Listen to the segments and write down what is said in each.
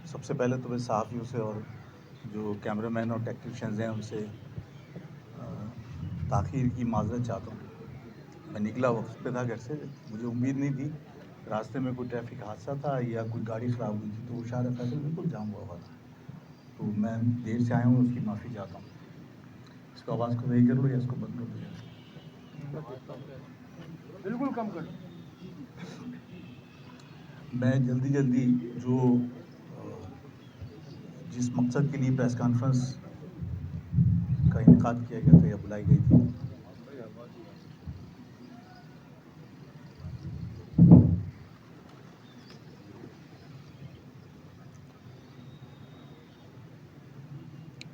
سب سے پہلے تو میں صحافیوں سے اور جو کیمرہ مین اور ٹیکنیشینز ہیں ان سے تاخیر کی معذرت چاہتا ہوں. میں نکلا وقت پہ تھا گھر سے, مجھے امید نہیں تھی. راستے میں کوئی ٹریفک حادثہ تھا یا کوئی گاڑی خراب ہوئی تھی, تو وہ شارع فیصل بالکل جام ہوا تھا. تو میں دیر سے آیا ہوں, اس کی معافی چاہتا ہوں. اس کو آواز کو صحیح کر لو یا اس کو بند کر دو. بالکل کم کر. میں جلدی جو جس مقصد کے لیے پریس کانفرنس کا انعقاد کیا گیا تھا یا بلائی گئی تھی,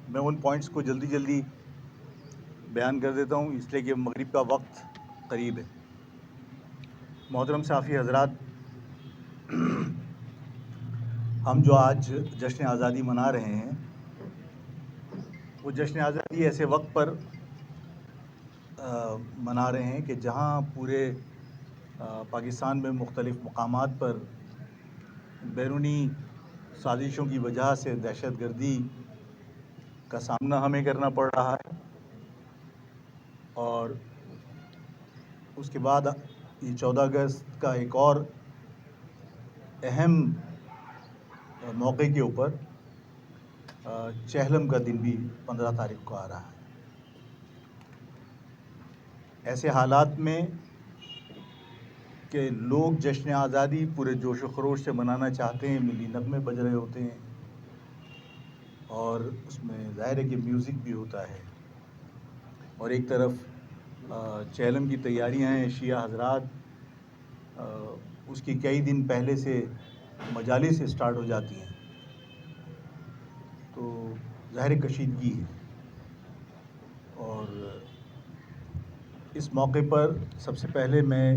میں ان پوائنٹس کو جلدی بیان کر دیتا ہوں, اس لیے کہ مغرب کا وقت قریب ہے. محترم صحافی حضرات, ہم جو آج جشن آزادی منا رہے ہیں وہ جشن آزادی ایسے وقت پر منا رہے ہیں کہ جہاں پورے پاکستان میں مختلف مقامات پر بیرونی سازشوں کی وجہ سے دہشت گردی کا سامنا ہمیں کرنا پڑ رہا ہے, اور اس کے بعد یہ 14 اگست کا ایک اور اہم موقع کے اوپر چہلم کا دن بھی 15 تاریخ کو آ رہا ہے. ایسے حالات میں کہ لوگ جشن آزادی پورے جوش و خروش سے منانا چاہتے ہیں, ملی نغمے بج رہے ہوتے ہیں, اور اس میں ظاہر ہے کہ میوزک بھی ہوتا ہے, اور ایک طرف چہلم کی تیاریاں ہیں. شیعہ حضرات اس کی کئی دن پہلے سے مجالس اسٹارٹ ہو جاتی ہیں, تو ظاہر کشیدگی ہے. اور اس موقع پر سب سے پہلے میں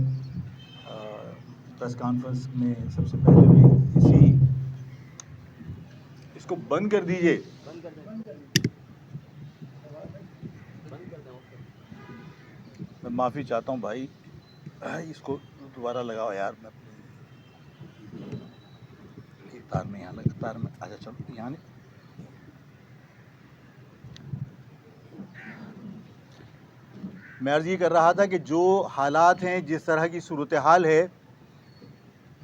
پریس کانفرنس میں سب سے پہلے میں اس کو بند کر دیجئے. میں معافی چاہتا ہوں بھائی, اس کو دوبارہ لگاؤ یار. میں ایک تار میں یہاں لگا, تار میں اچھا چلو یہاں نہیں. میں عرض یہ کر رہا تھا کہ جو حالات ہیں, جس طرح کی صورتحال ہے,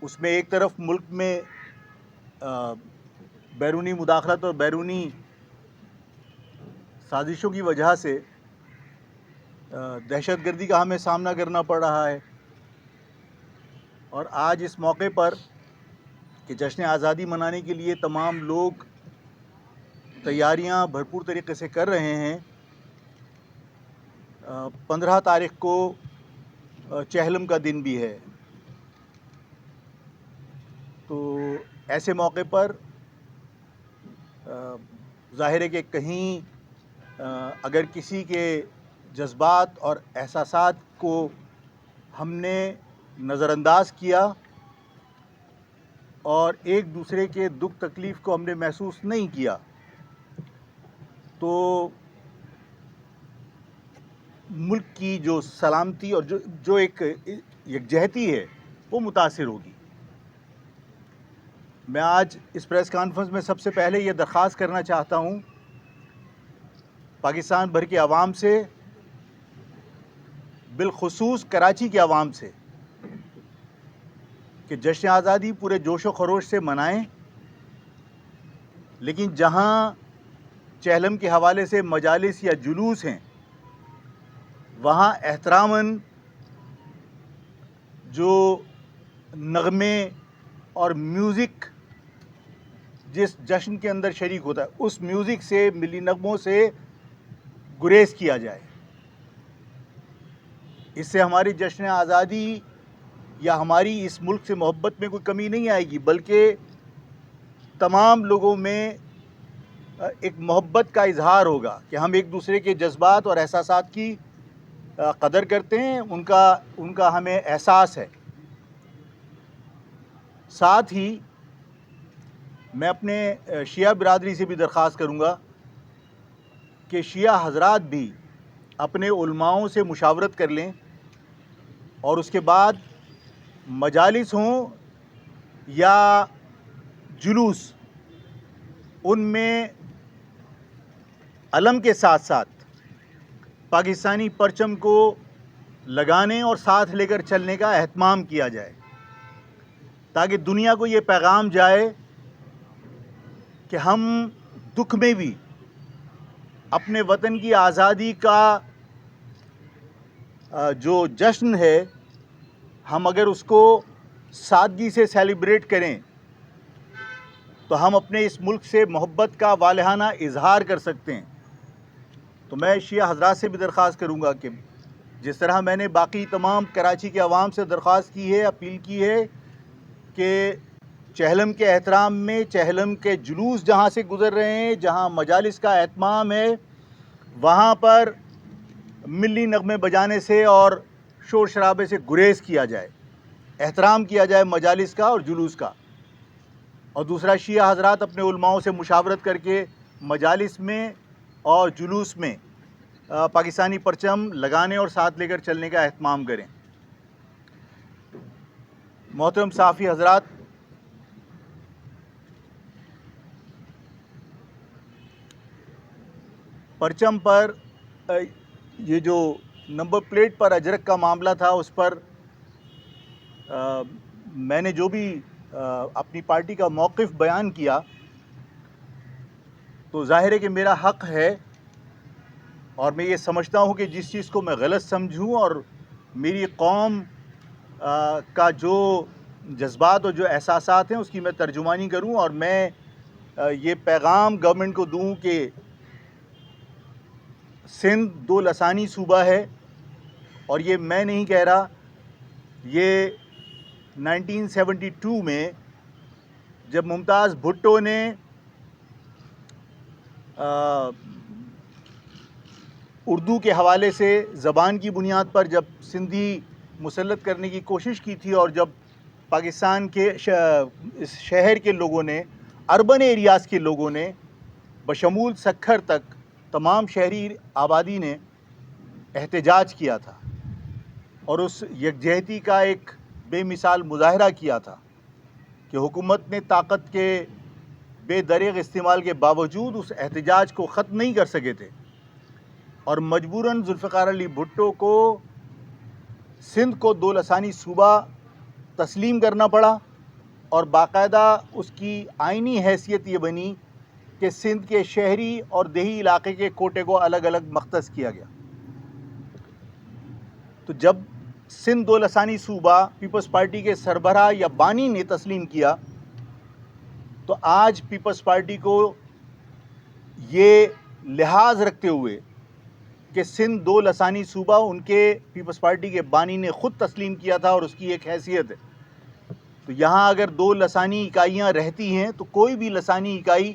اس میں ایک طرف ملک میں بیرونی مداخلت اور بیرونی سازشوں کی وجہ سے دہشت گردی کا ہمیں سامنا کرنا پڑ رہا ہے, اور آج اس موقع پر کہ جشن آزادی منانے کے لیے تمام لوگ تیاریاں بھرپور طریقے سے کر رہے ہیں. 15 تاریخ کو چہلم کا دن بھی ہے, تو ایسے موقع پر ظاہر ہے کہ کہیں اگر کسی کے جذبات اور احساسات کو ہم نے نظر انداز کیا اور ایک دوسرے کے دکھ تکلیف کو ہم نے محسوس نہیں کیا, تو ملک کی جو سلامتی اور جو ایک یکجہتی ہے وہ متاثر ہوگی. میں آج اس پریس کانفرنس میں سب سے پہلے یہ درخواست کرنا چاہتا ہوں پاکستان بھر کے عوام سے, بالخصوص کراچی کے عوام سے, کہ جشن آزادی پورے جوش و خروش سے منائیں, لیکن جہاں چہلم کے حوالے سے مجالس یا جلوس ہیں وہاں احتراماً جو نغمے اور میوزک جس جشن کے اندر شریک ہوتا ہے اس میوزک سے, ملی نغموں سے گریز کیا جائے. اس سے ہماری جشن آزادی یا ہماری اس ملک سے محبت میں کوئی کمی نہیں آئے گی, بلکہ تمام لوگوں میں ایک محبت کا اظہار ہوگا کہ ہم ایک دوسرے کے جذبات اور احساسات کی قدر کرتے ہیں, ان کا ہمیں احساس ہے. ساتھ ہی میں اپنے شیعہ برادری سے بھی درخواست کروں گا کہ شیعہ حضرات بھی اپنے علماؤں سے مشاورت کر لیں, اور اس کے بعد مجالس ہوں یا جلوس, ان میں علم کے ساتھ ساتھ پاکستانی پرچم کو لگانے اور ساتھ لے کر چلنے کا اہتمام کیا جائے، تاکہ دنیا کو یہ پیغام جائے کہ ہم دکھ میں بھی اپنے وطن کی آزادی کا جو جشن ہے، ہم اگر اس کو سادگی سے سیلیبریٹ کریں تو ہم اپنے اس ملک سے محبت کا والہانہ اظہار کر سکتے ہیں۔ تو میں شیعہ حضرات سے بھی درخواست کروں گا کہ جس طرح میں نے باقی تمام کراچی کے عوام سے درخواست کی ہے، اپیل کی ہے کہ چہلم کے احترام میں چہلم کے جلوس جہاں سے گزر رہے ہیں، جہاں مجالس کا اہتمام ہے، وہاں پر ملی نغمے بجانے سے اور شور شرابے سے گریز کیا جائے، احترام کیا جائے مجالس کا اور جلوس کا۔ اور دوسرا، شیعہ حضرات اپنے علماؤں سے مشاورت کر کے مجالس میں اور جلوس میں پاکستانی پرچم لگانے اور ساتھ لے کر چلنے کا اہتمام کریں۔ محترم صحافی حضرات، پرچم پر یہ جو نمبر پلیٹ پر اجرک کا معاملہ تھا، اس پر میں نے جو بھی اپنی پارٹی کا موقف بیان کیا، تو ظاہر ہے کہ میرا حق ہے، اور میں یہ سمجھتا ہوں کہ جس چیز کو میں غلط سمجھوں اور میری قوم کا جو جذبات اور جو احساسات ہیں اس کی میں ترجمانی کروں، اور میں یہ پیغام گورنمنٹ کو دوں کہ سندھ دو لسانی صوبہ ہے، اور یہ میں نہیں کہہ رہا، یہ 1972 میں جب ممتاز بھٹو نے اردو کے حوالے سے زبان کی بنیاد پر جب سندھی مسلط کرنے کی کوشش کی تھی، اور جب پاکستان کے اس شہر کے لوگوں نے، اربن ایریاز کے لوگوں نے بشمول سکھر تک تمام شہری آبادی نے احتجاج کیا تھا اور اس یکجہتی کا ایک بے مثال مظاہرہ کیا تھا کہ حکومت نے طاقت کے بے دریغ استعمال کے باوجود اس احتجاج کو ختم نہیں کر سکے تھے، اور مجبوراً ذوالفقار علی بھٹو کو سندھ کو دو لسانی صوبہ تسلیم کرنا پڑا، اور باقاعدہ اس کی آئینی حیثیت یہ بنی کہ سندھ کے شہری اور دیہی علاقے کے کوٹے کو الگ الگ مختص کیا گیا۔ تو جب سندھ دو لسانی صوبہ پیپلز پارٹی کے سربراہ یا بانی نے تسلیم کیا، تو آج پیپلز پارٹی کو یہ لحاظ رکھتے ہوئے کہ سندھ دو لسانی صوبہ ان کے پیپلز پارٹی کے بانی نے خود تسلیم کیا تھا اور اس کی ایک حیثیت ہے، تو یہاں اگر دو لسانی اکائیاں رہتی ہیں تو کوئی بھی لسانی اکائی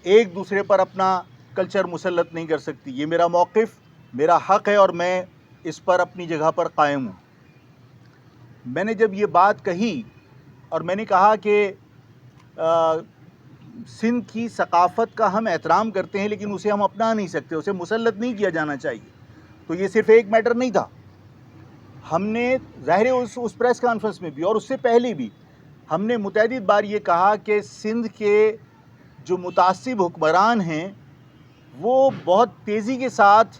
ایک دوسرے پر اپنا کلچر مسلط نہیں کر سکتی۔ یہ میرا موقف، میرا حق ہے، اور میں اس پر اپنی جگہ پر قائم ہوں۔ میں نے جب یہ بات کہی اور میں نے کہا کہ سندھ کی ثقافت کا ہم احترام کرتے ہیں لیکن اسے ہم اپنا نہیں سکتے، اسے مسلط نہیں کیا جانا چاہیے، تو یہ صرف ایک میٹر نہیں تھا۔ ہم نے ظاہر اس پریس کانفرنس میں بھی اور اس سے پہلے بھی ہم نے متعدد بار یہ کہا کہ سندھ کے جو متعصب حکمران ہیں وہ بہت تیزی کے ساتھ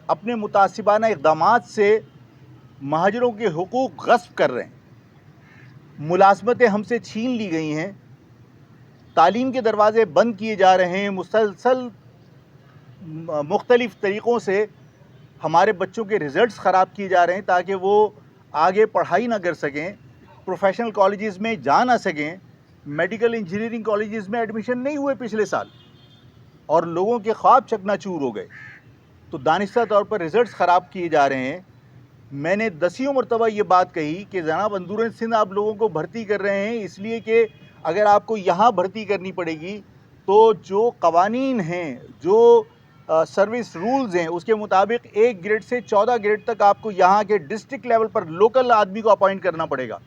اپنے متعصبانہ اقدامات سے مہاجروں کے حقوق غصب کر رہے ہیں، ملازمتیں ہم سے چھین لی گئی ہیں، تعلیم کے دروازے بند کیے جا رہے ہیں، مسلسل مختلف طریقوں سے ہمارے بچوں کے رزلٹس خراب کیے جا رہے ہیں تاکہ وہ آگے پڑھائی نہ کر سکیں، پروفیشنل کالجز میں جا نہ سکیں، میڈیکل انجینئرنگ کالجز میں ایڈمیشن نہیں ہوئے پچھلے سال، اور لوگوں کے خواب چکنا چور ہو گئے، تو دانستہ طور پر رزلٹس خراب کیے جا رہے ہیں۔ میں نے دسیوں مرتبہ یہ بات کہی کہ جناب اندورن سندھ آپ لوگوں کو بھرتی کر رہے ہیں اس لیے کہ اگر آپ کو یہاں بھرتی کرنی پڑے گی تو جو قوانین ہیں، جو سروس رولز ہیں، اس کے مطابق 1 گریڈ سے 14 گریڈ تک آپ کو یہاں کے ڈسٹرکٹ لیول پر لوکل آدمی کو اپوائنٹ کرنا پڑے گا،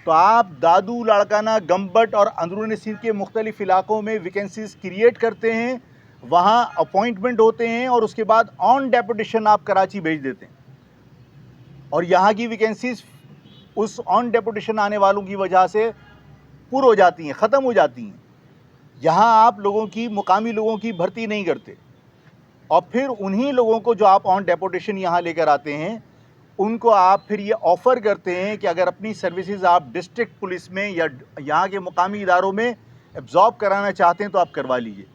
تو آپ دادو، لاڑکانہ، گمبٹ اور اندرون سندھ کے مختلف علاقوں میں ویکنسیز کریٹ کرتے ہیں، وہاں اپوائنٹمنٹ ہوتے ہیں، اور اس کے بعد آن ڈیپوٹیشن آپ کراچی بھیج دیتے ہیں، اور یہاں کی ویکنسیز اس آن ڈیپوٹیشن آنے والوں کی وجہ سے پر ہو جاتی ہیں، ختم ہو جاتی ہیں۔ یہاں آپ لوگوں کی مقامی لوگوں کی بھرتی نہیں کرتے، اور پھر انہی لوگوں کو جو آپ آن ڈیپوٹیشن یہاں لے کر آتے ہیں ان کو آپ پھر یہ آفر کرتے ہیں کہ اگر اپنی سروسز آپ ڈسٹرکٹ پولیس میں یا یہاں کے مقامی اداروں میں ایبزارب کرانا چاہتے ہیں تو آپ کروا لیجئے۔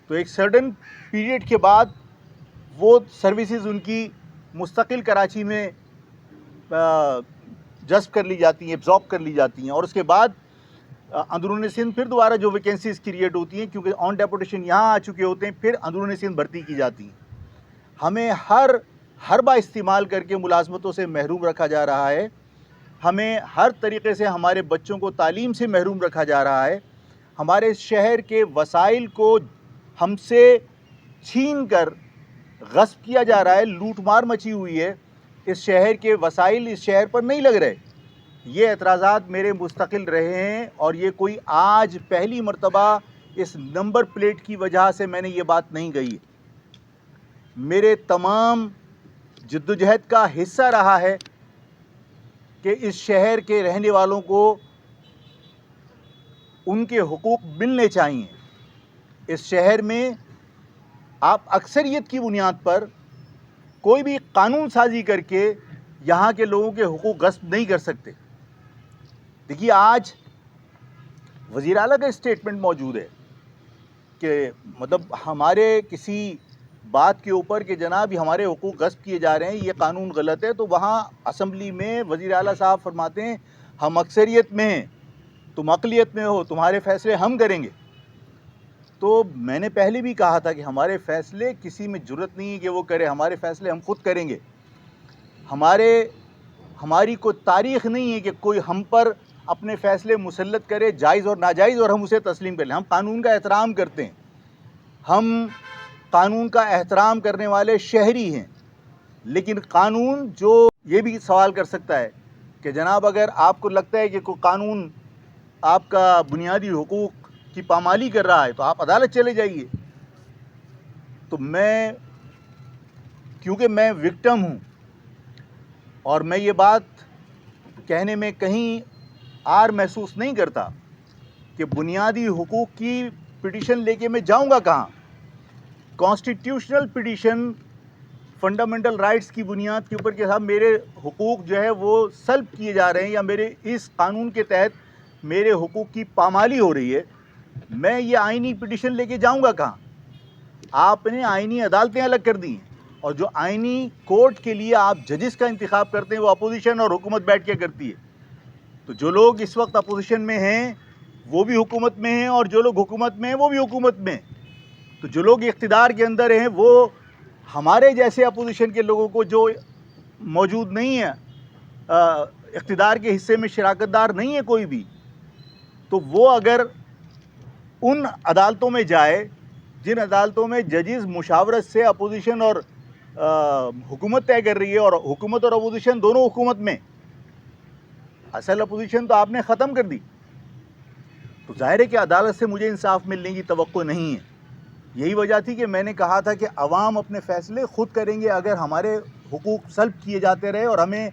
تو ایک سرٹن پیریڈ کے بعد وہ سروسز ان کی مستقل کراچی میں جذب کر لی جاتی ہیں، ایبزارب کر لی جاتی ہیں، اور اس کے بعد اندرون سندھ پھر دوبارہ جو ویکینسیز کریٹ ہوتی ہیں کیونکہ آن ڈیپوٹیشن یہاں آ چکے ہوتے ہیں، پھر اندرون سندھ بھرتی کی جاتی ہیں۔ ہمیں ہر حربہ استعمال کر کے ملازمتوں سے محروم رکھا جا رہا ہے، ہمیں ہر طریقے سے ہمارے بچوں کو تعلیم سے محروم رکھا جا رہا ہے، ہمارے شہر کے وسائل کو ہم سے چھین کر غصب کیا جا رہا ہے، لوٹ مار مچی ہوئی ہے، اس شہر کے وسائل اس شہر پر نہیں لگ رہے۔ یہ اعتراضات میرے مستقل رہے ہیں، اور یہ کوئی آج پہلی مرتبہ اس نمبر پلیٹ کی وجہ سے میں نے یہ بات نہیں کہی۔ میرے تمام جدوجہد کا حصہ رہا ہے کہ اس شہر کے رہنے والوں کو ان کے حقوق ملنے چاہیے۔ اس شہر میں آپ اکثریت کی بنیاد پر کوئی بھی قانون سازی کر کے یہاں کے لوگوں کے حقوق غصب نہیں کر سکتے۔ دیکھیے آج وزیر اعلیٰ کا اسٹیٹمنٹ موجود ہے کہ مطلب ہمارے کسی بات کے اوپر کہ جناب یہ ہمارے حقوق غصب کیے جا رہے ہیں، یہ قانون غلط ہے، تو وہاں اسمبلی میں وزیر اعلیٰ صاحب فرماتے ہیں ہم اکثریت میں ہیں، تم اقلیت میں ہو، تمہارے فیصلے ہم کریں گے۔ تو میں نے پہلے بھی کہا تھا کہ ہمارے فیصلے کسی میں جرت نہیں ہے کہ وہ کرے، ہمارے فیصلے ہم خود کریں گے۔ ہماری کوئی تاریخ نہیں ہے کہ کوئی ہم پر اپنے فیصلے مسلط کرے، جائز اور ناجائز، اور ہم اسے تسلیم کر لیں۔ ہم قانون کا احترام کرتے ہیں، ہم قانون کا احترام کرنے والے شہری ہیں، لیکن قانون جو یہ بھی سوال کر سکتا ہے کہ جناب اگر آپ کو لگتا ہے کہ کوئی قانون آپ کا بنیادی حقوق کی پامالی کر رہا ہے تو آپ عدالت چلے جائیے۔ تو کیونکہ میں وکٹم ہوں اور میں یہ بات کہنے میں کہیں آر محسوس نہیں کرتا کہ بنیادی حقوق کی پٹیشن لے کے میں جاؤں گا کہاں۔ کانسٹیٹیوشنل پٹیشن فنڈامنٹل رائٹس کی بنیاد کے اوپر کہ صاحب میرے حقوق جو ہے وہ سلب کیے جا رہے ہیں یا میرے اس قانون کے تحت میرے حقوق کی پامالی ہو رہی ہے، میں یہ آئینی پٹیشن لے کے جاؤں گا کہاں؟ آپ نے آئینی عدالتیں الگ کر دی ہیں، اور جو آئینی کورٹ کے لیے آپ ججز کا انتخاب کرتے ہیں وہ اپوزیشن اور حکومت بیٹھ کے کرتی ہے۔ تو جو لوگ اس وقت اپوزیشن میں ہیں وہ بھی حکومت میں ہیں، اور جو لوگ حکومت میں ہیں وہ بھی حکومت میں ہیں۔ تو جو لوگ اقتدار کے اندر ہیں وہ ہمارے جیسے اپوزیشن کے لوگوں کو جو موجود نہیں ہیں، اقتدار کے حصے میں شراکت دار نہیں ہے کوئی بھی، تو وہ اگر ان عدالتوں میں جائے جن عدالتوں میں ججز مشاورت سے اپوزیشن اور حکومت طے کر رہی ہے، اور حکومت اور اپوزیشن دونوں حکومت میں، اصل اپوزیشن تو آپ نے ختم کر دی، تو ظاہر ہے کہ عدالت سے مجھے انصاف ملنے کی توقع نہیں ہے۔ یہی وجہ تھی کہ میں نے کہا تھا کہ عوام اپنے فیصلے خود کریں گے اگر ہمارے حقوق سلب کیے جاتے رہے، اور ہمیں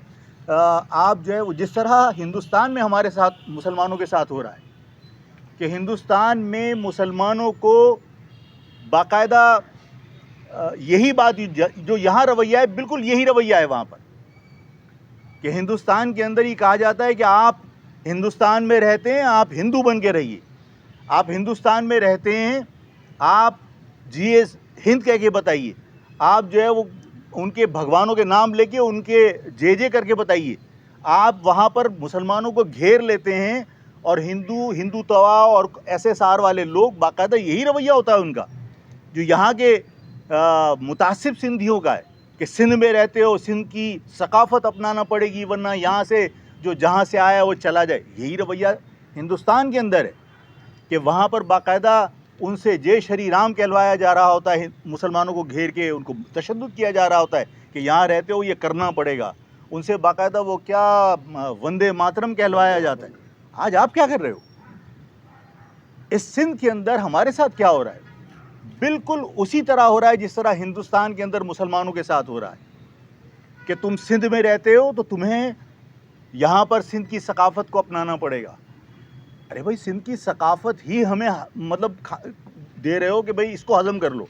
آپ جو ہے وہ جس طرح ہندوستان میں ہمارے ساتھ مسلمانوں کے ساتھ ہو رہا ہے کہ ہندوستان میں مسلمانوں کو باقاعدہ یہی بات جو یہاں رویہ ہے بالکل یہی رویہ ہے وہاں پر، کہ ہندوستان کے اندر ہی کہا جاتا ہے کہ آپ ہندوستان میں رہتے ہیں آپ ہندو بن کے رہیے، آپ ہندوستان میں رہتے ہیں آپ جی ایس ہند کہہ کے بتائیے، آپ جو ہے وہ ان کے بھگوانوں کے نام لے کے ان کے جے جے کر کے بتائیے۔ آپ وہاں پر مسلمانوں کو گھیر لیتے ہیں، اور ہندو توا اور ایس ایس آر والے لوگ باقاعدہ یہی رویہ ہوتا ہے ان کا، جو یہاں کے متعصب سندھیوں کا ہے کہ سندھ میں رہتے ہو سندھ کی ثقافت اپنانا پڑے گی ورنہ یہاں سے جو جہاں سے آیا وہ چلا جائے۔ یہی رویہ ہندوستان کے اندر ہے کہ وہاں پر باقاعدہ ان سے جے شری رام کہلوایا جا رہا ہوتا ہے، مسلمانوں کو گھیر کے ان کو تشدد کیا جا رہا ہوتا ہے کہ یہاں رہتے ہو یہ کرنا پڑے گا، ان سے باقاعدہ وہ کیا وندے ماترم کہلوایا جاتا ہے۔ آج آپ کیا کر رہے ہو؟ اس سندھ کے اندر ہمارے ساتھ کیا ہو رہا ہے؟ بالکل اسی طرح ہو رہا ہے جس طرح ہندوستان کے اندر مسلمانوں کے ساتھ ہو رہا ہے کہ تم سندھ میں رہتے ہو تو تمہیں یہاں پر سندھ کی ثقافت کو اپنانا پڑے گا۔ ارے بھائی سندھ کی ثقافت ہی ہمیں مطلب دے رہے ہو کہ بھائی اس کو ہضم کر لو.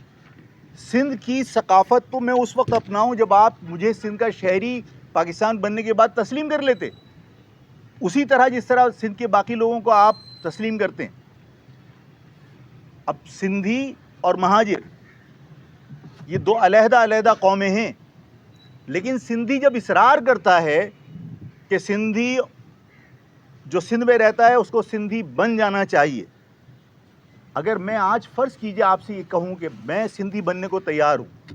سندھ کی ثقافت تو میں اس وقت اپناؤں جب آپ مجھے سندھ کا شہری پاکستان بننے کے بعد تسلیم کر لیتے, اسی طرح جس طرح سندھ کے باقی لوگوں کو آپ تسلیم کرتے ہیں. اب سندھی اور مہاجر یہ دو علیحدہ علیحدہ قومیں ہیں, لیکن سندھی جب اصرار کرتا ہے کہ سندھی جو سندھ میں رہتا ہے اس کو سندھی بن جانا چاہیے. اگر میں آج فرض کیجئے آپ سے یہ کہوں کہ میں سندھی بننے کو تیار ہوں,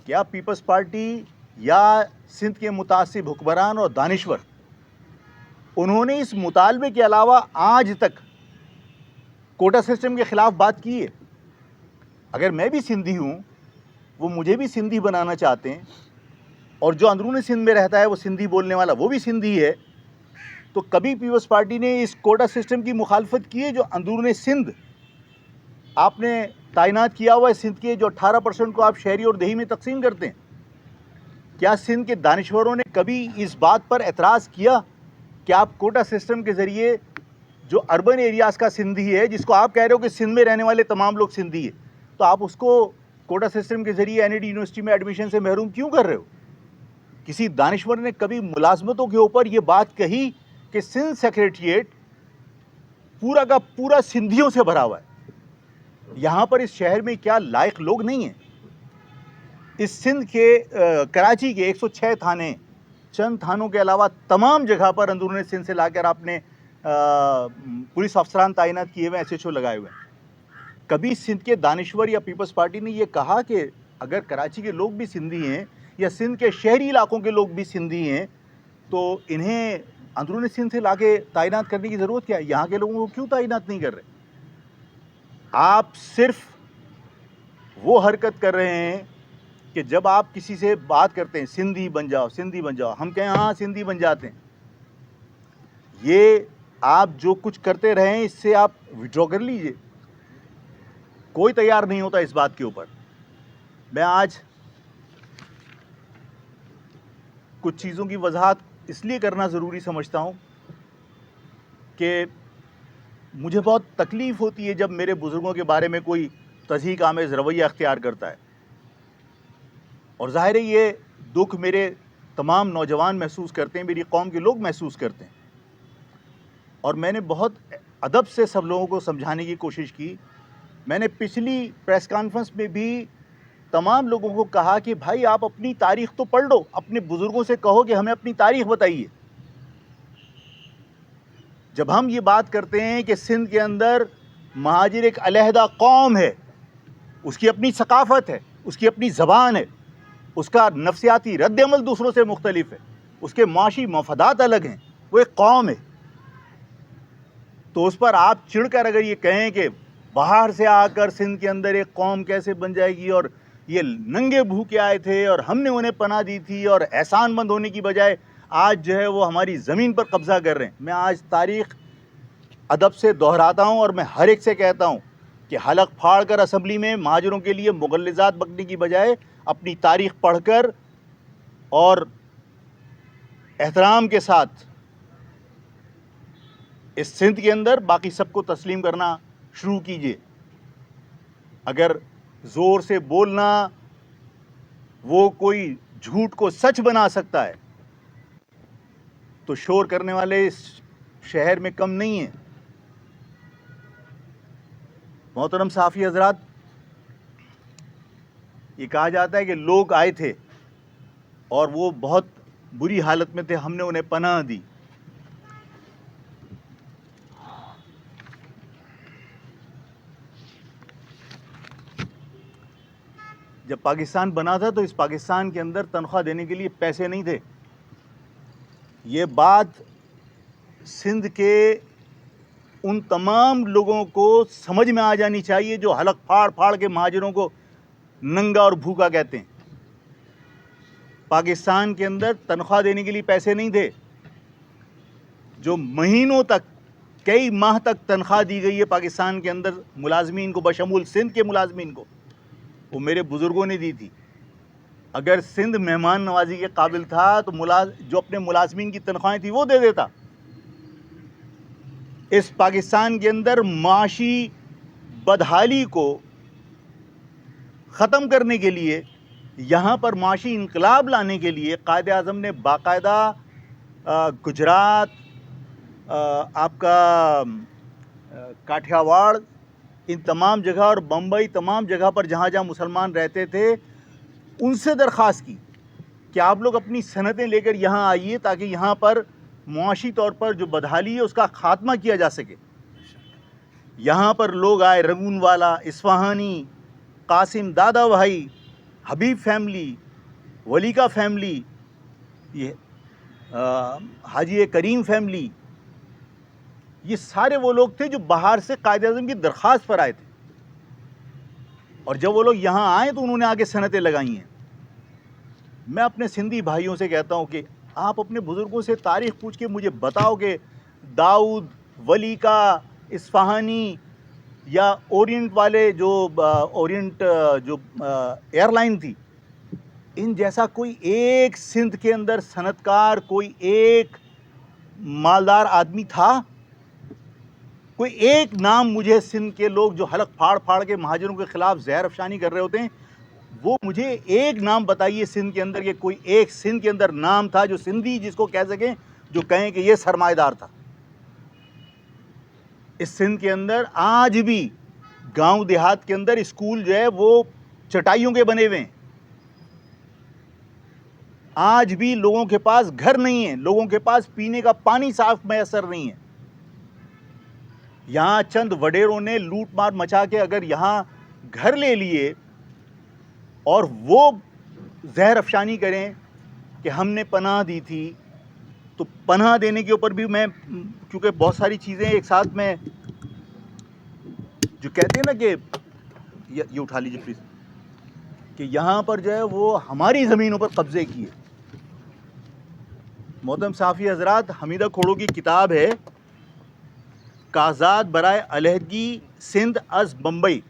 کیا پیپلز پارٹی یا سندھ کے متعصب حکمران اور دانشور انہوں نے اس مطالبے کے علاوہ آج تک کوٹا سسٹم کے خلاف بات کی ہے؟ اگر میں بھی سندھی ہوں, وہ مجھے بھی سندھی بنانا چاہتے ہیں, اور جو اندرون سندھ میں رہتا ہے وہ سندھی بولنے والا وہ بھی سندھی ہے, تو کبھی پیپلز پارٹی نے اس کوٹا سسٹم کی مخالفت کی ہے جو اندرون سندھ آپ نے تعینات کیا ہوا ہے سندھ کے جو 18% کو آپ شہری اور دیہی میں تقسیم کرتے ہیں؟ کیا سندھ کے دانشوروں نے کبھی اس بات پر اعتراض کیا کہ آپ کوٹا سسٹم کے ذریعے جو اربن ایریاز کا سندھی ہے, جس کو آپ کہہ رہے ہو کہ سندھ میں رہنے والے تمام لوگ سندھی ہے, تو آپ اس کو کوٹا سسٹم کے ذریعے این ای ڈی یونیورسٹی میں ایڈمیشن سے محروم کیوں کر رہے ہو؟ کسی دانشور نے کبھی ملازمتوں کے اوپر یہ بات کہی کہ سندھ سیکریٹریٹ پورا کا پورا سندھیوں سے بھرا ہوا ہے؟ یہاں پر اس شہر میں کیا لائق لوگ نہیں ہیں؟ اس سندھ کے کراچی کے 106 تھانے, چند تھانوں کے علاوہ تمام جگہ پر اندرون سندھ سے لا کر آپ نے پولیس افسران تعینات کیے ہوئے, ایس ایچ او لگائے ہوئے ہیں. کبھی سندھ کے دانشور یا پیپلز پارٹی نے یہ کہا کہ اگر کراچی کے لوگ بھی سندھی ہیں یا سندھ کے شہری علاقوں کے لوگ بھی سندھی ہیں تو انہیں اندرون سندھ سے لا کے تعینات کرنے کی ضرورت کیا ہے؟ یہاں کے لوگوں کو کیوں تعینات نہیں کر رہے؟ آپ صرف وہ حرکت کر رہے ہیں کہ جب آپ کسی سے بات کرتے ہیں سندھی بن جاؤ سندھی بن جاؤ, ہم کہیں ہاں سندھی بن جاتے ہیں. یہ آپ جو کچھ کرتے رہیں اس سے آپ وڈرا کر لیجئے. کوئی تیار نہیں ہوتا اس بات کے اوپر. میں آج کچھ چیزوں کی وضاحت اس لیے کرنا ضروری سمجھتا ہوں کہ مجھے بہت تکلیف ہوتی ہے جب میرے بزرگوں کے بارے میں کوئی تضحیک آمیز رویہ اختیار کرتا ہے, اور ظاہر ہے یہ دکھ میرے تمام نوجوان محسوس کرتے ہیں, میری قوم کے لوگ محسوس کرتے ہیں. اور میں نے بہت ادب سے سب لوگوں کو سمجھانے کی کوشش کی. میں نے پچھلی پریس کانفرنس میں بھی تمام لوگوں کو کہا کہ بھائی آپ اپنی تاریخ تو پڑھ لو, اپنے بزرگوں سے کہو کہ ہمیں اپنی تاریخ بتائیے. جب ہم یہ بات کرتے ہیں کہ سندھ کے اندر مہاجر ایک علیحدہ قوم ہے, اس کی اپنی ثقافت ہے, اس کی اپنی زبان ہے, اس کا نفسیاتی رد عمل دوسروں سے مختلف ہے, اس کے معاشی مفادات الگ ہیں, وہ ایک قوم ہے, تو اس پر آپ چڑھ کر اگر یہ کہیں کہ باہر سے آ کر سندھ کے اندر ایک قوم کیسے بن جائے گی اور یہ ننگے بھوکے آئے تھے اور ہم نے انہیں پناہ دی تھی اور احسان مند ہونے کی بجائے آج جو ہے وہ ہماری زمین پر قبضہ کر رہے ہیں. میں آج تاریخ ادب سے دہراتا ہوں اور میں ہر ایک سے کہتا ہوں کہ حلق پھاڑ کر اسمبلی میں مہاجروں کے لیے مغلظات بکنے کی بجائے اپنی تاریخ پڑھ کر اور احترام کے ساتھ اس سندھ کے اندر باقی سب کو تسلیم کرنا شروع کیجئے. اگر زور سے بولنا وہ کوئی جھوٹ کو سچ بنا سکتا ہے تو شور کرنے والے اس شہر میں کم نہیں ہیں. محترم صحافی حضرات, یہ کہا جاتا ہے کہ لوگ آئے تھے اور وہ بہت بری حالت میں تھے, ہم نے انہیں پناہ دی. جب پاکستان بنا تھا تو اس پاکستان کے اندر تنخواہ دینے کے لیے پیسے نہیں تھے. یہ بات سندھ کے ان تمام لوگوں کو سمجھ میں آ جانی چاہیے جو حلق پھاڑ پھاڑ کے مہاجروں کو ننگا اور بھوکا کہتے ہیں. پاکستان کے اندر تنخواہ دینے کے لیے پیسے نہیں تھے. جو مہینوں تک کئی ماہ تک تنخواہ دی گئی ہے پاکستان کے اندر ملازمین کو بشمول سندھ کے ملازمین کو, وہ میرے بزرگوں نے دی تھی. اگر سندھ مہمان نوازی کے قابل تھا تو جو اپنے ملازمین کی تنخواہیں تھی وہ دے دیتا. اس پاکستان کے اندر معاشی بدحالی کو ختم کرنے کے لیے، یہاں پر معاشی انقلاب لانے کے لیے قائد اعظم نے باقاعدہ گجرات، آپ کا کاٹھیا واڑ، ان تمام جگہ اور بمبئی، تمام جگہ پر جہاں جہاں مسلمان رہتے تھے، ان سے درخواست کی کہ آپ لوگ اپنی صنعتیں لے کر یہاں آئیے تاکہ یہاں پر معاشی طور پر جو بدحالی ہے اس کا خاتمہ کیا جا سکے۔ یہاں پر لوگ آئے، رنگون والا، اصفہانی، قاسم دادا بھائی، حبیب فیملی، ولی کا فیملی، یہ حاجی کریم فیملی، یہ سارے وہ لوگ تھے جو باہر سے قائد اعظم کی درخواست پر آئے تھے، اور جب وہ لوگ یہاں آئے تو انہوں نے آگے صنعتیں لگائی ہیں۔ میں اپنے سندھی بھائیوں سے کہتا ہوں کہ آپ اپنے بزرگوں سے تاریخ پوچھ کے مجھے بتاؤ کہ داؤد، ولی کا، اصفہانی یا اورینٹ والے جو اورینٹ جو ایئر لائن تھی، ان جیسا کوئی ایک سندھ کے اندر صنعت کار، کوئی ایک مالدار آدمی تھا؟ کوئی ایک نام مجھے سندھ کے لوگ جو حلق پھاڑ پھاڑ کے مہاجروں کے خلاف زہر افشانی کر رہے ہوتے ہیں، وہ مجھے ایک نام بتائیے سندھ کے اندر، کہ کوئی ایک سندھ کے اندر نام تھا جو سندھی جس کو کہہ سکیں، جو کہیں کہ یہ سرمایہ دار تھا۔ اس سندھ کے اندر آج بھی گاؤں دیہات کے اندر اسکول جو ہے وہ چٹائیوں کے بنے ہوئے ہیں۔ آج بھی لوگوں کے پاس گھر نہیں ہے، لوگوں کے پاس پینے کا پانی صاف میسر نہیں ہے۔ یہاں چند وڈیروں نے لوٹ مار مچا کے اگر یہاں گھر لے لیے اور وہ زہر افشانی کریں کہ ہم نے پناہ دی تھی، تو پناہ دینے کے اوپر بھی میں، کیونکہ بہت ساری چیزیں ایک ساتھ میں جو کہتے ہیں نا کہ یہ اٹھا لیجیے پلیز، کہ یہاں پر جو ہے وہ ہماری زمینوں پر قبضے کیے۔ محترم صحافی حضرات، حمیدہ کھوڑو کی کتاب ہے کاغذات برائے علیحدگی سندھ از بمبئی۔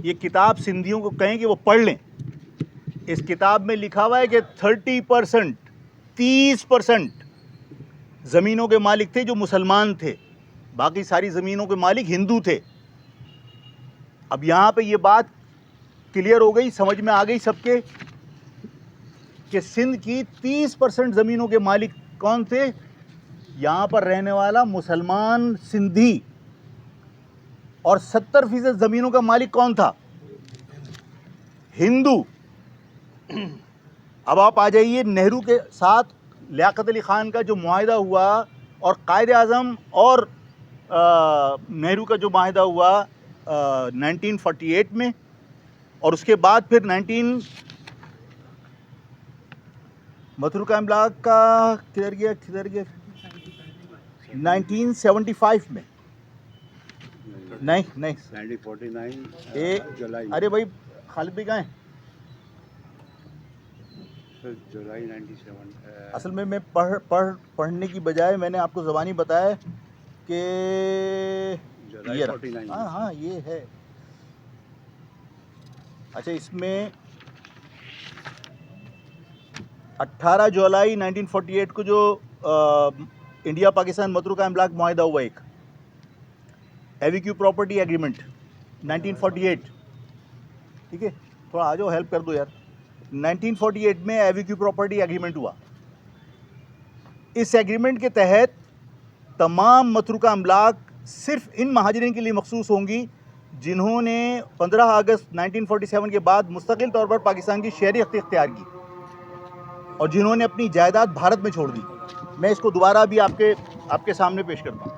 یہ کتاب سندھیوں کو کہیں کہ وہ پڑھ لیں۔ اس کتاب میں لکھا ہوا ہے کہ 30% زمینوں کے مالک تھے جو مسلمان تھے، باقی ساری زمینوں کے مالک ہندو تھے۔ اب یہاں پہ یہ بات کلیئر ہو گئی، سمجھ میں آ گئی سب کے، کہ سندھ کی 30% زمینوں کے مالک کون تھے؟ یہاں پر رہنے والا مسلمان سندھی۔ اور 70% زمینوں کا مالک کون تھا؟ ہندو۔ اب آپ آ جائیے نہرو کے ساتھ لیاقت علی خان کا جو معاہدہ ہوا، اور قائد اعظم اور نہرو کا جو معاہدہ ہوا 1948 میں، اور اس کے بعد پھر متروکہ املاک کا کدھر گیا 1975 میں، نہیں 1949 ارے بھائی خالد بھائی کہاں ہیں؟ جولائی 97 اصل میں پڑھنے کی بجائے میں نے آپ کو زبانی بتایا کہ جولائی یہ 49 ہاں یہ ہے۔ اچھا، اس میں 18 جولائی 1948 کو جو انڈیا پاکستان متروکہ املاک معاہدہ ہوا، ایک ایویکیو پراپرٹی ایگریمنٹ 1948، ٹھیک ہے، تھوڑا آ جاؤ ہیلپ کر دو یار۔ 1948 میں ایویکیو پراپرٹی ایگریمنٹ ہوا۔ اس ایگریمنٹ کے تحت تمام متروکہ املاک صرف ان مہاجرین کے لیے مخصوص ہوں گی جنہوں نے 15 اگست 1947 کے بعد مستقل طور پر پاکستان کی شہریت اختیار کی اور جنہوں نے اپنی جائیداد بھارت میں چھوڑ دی۔ میں اس کو دوبارہ بھی آپ کے سامنے پیش کرتا ہوں۔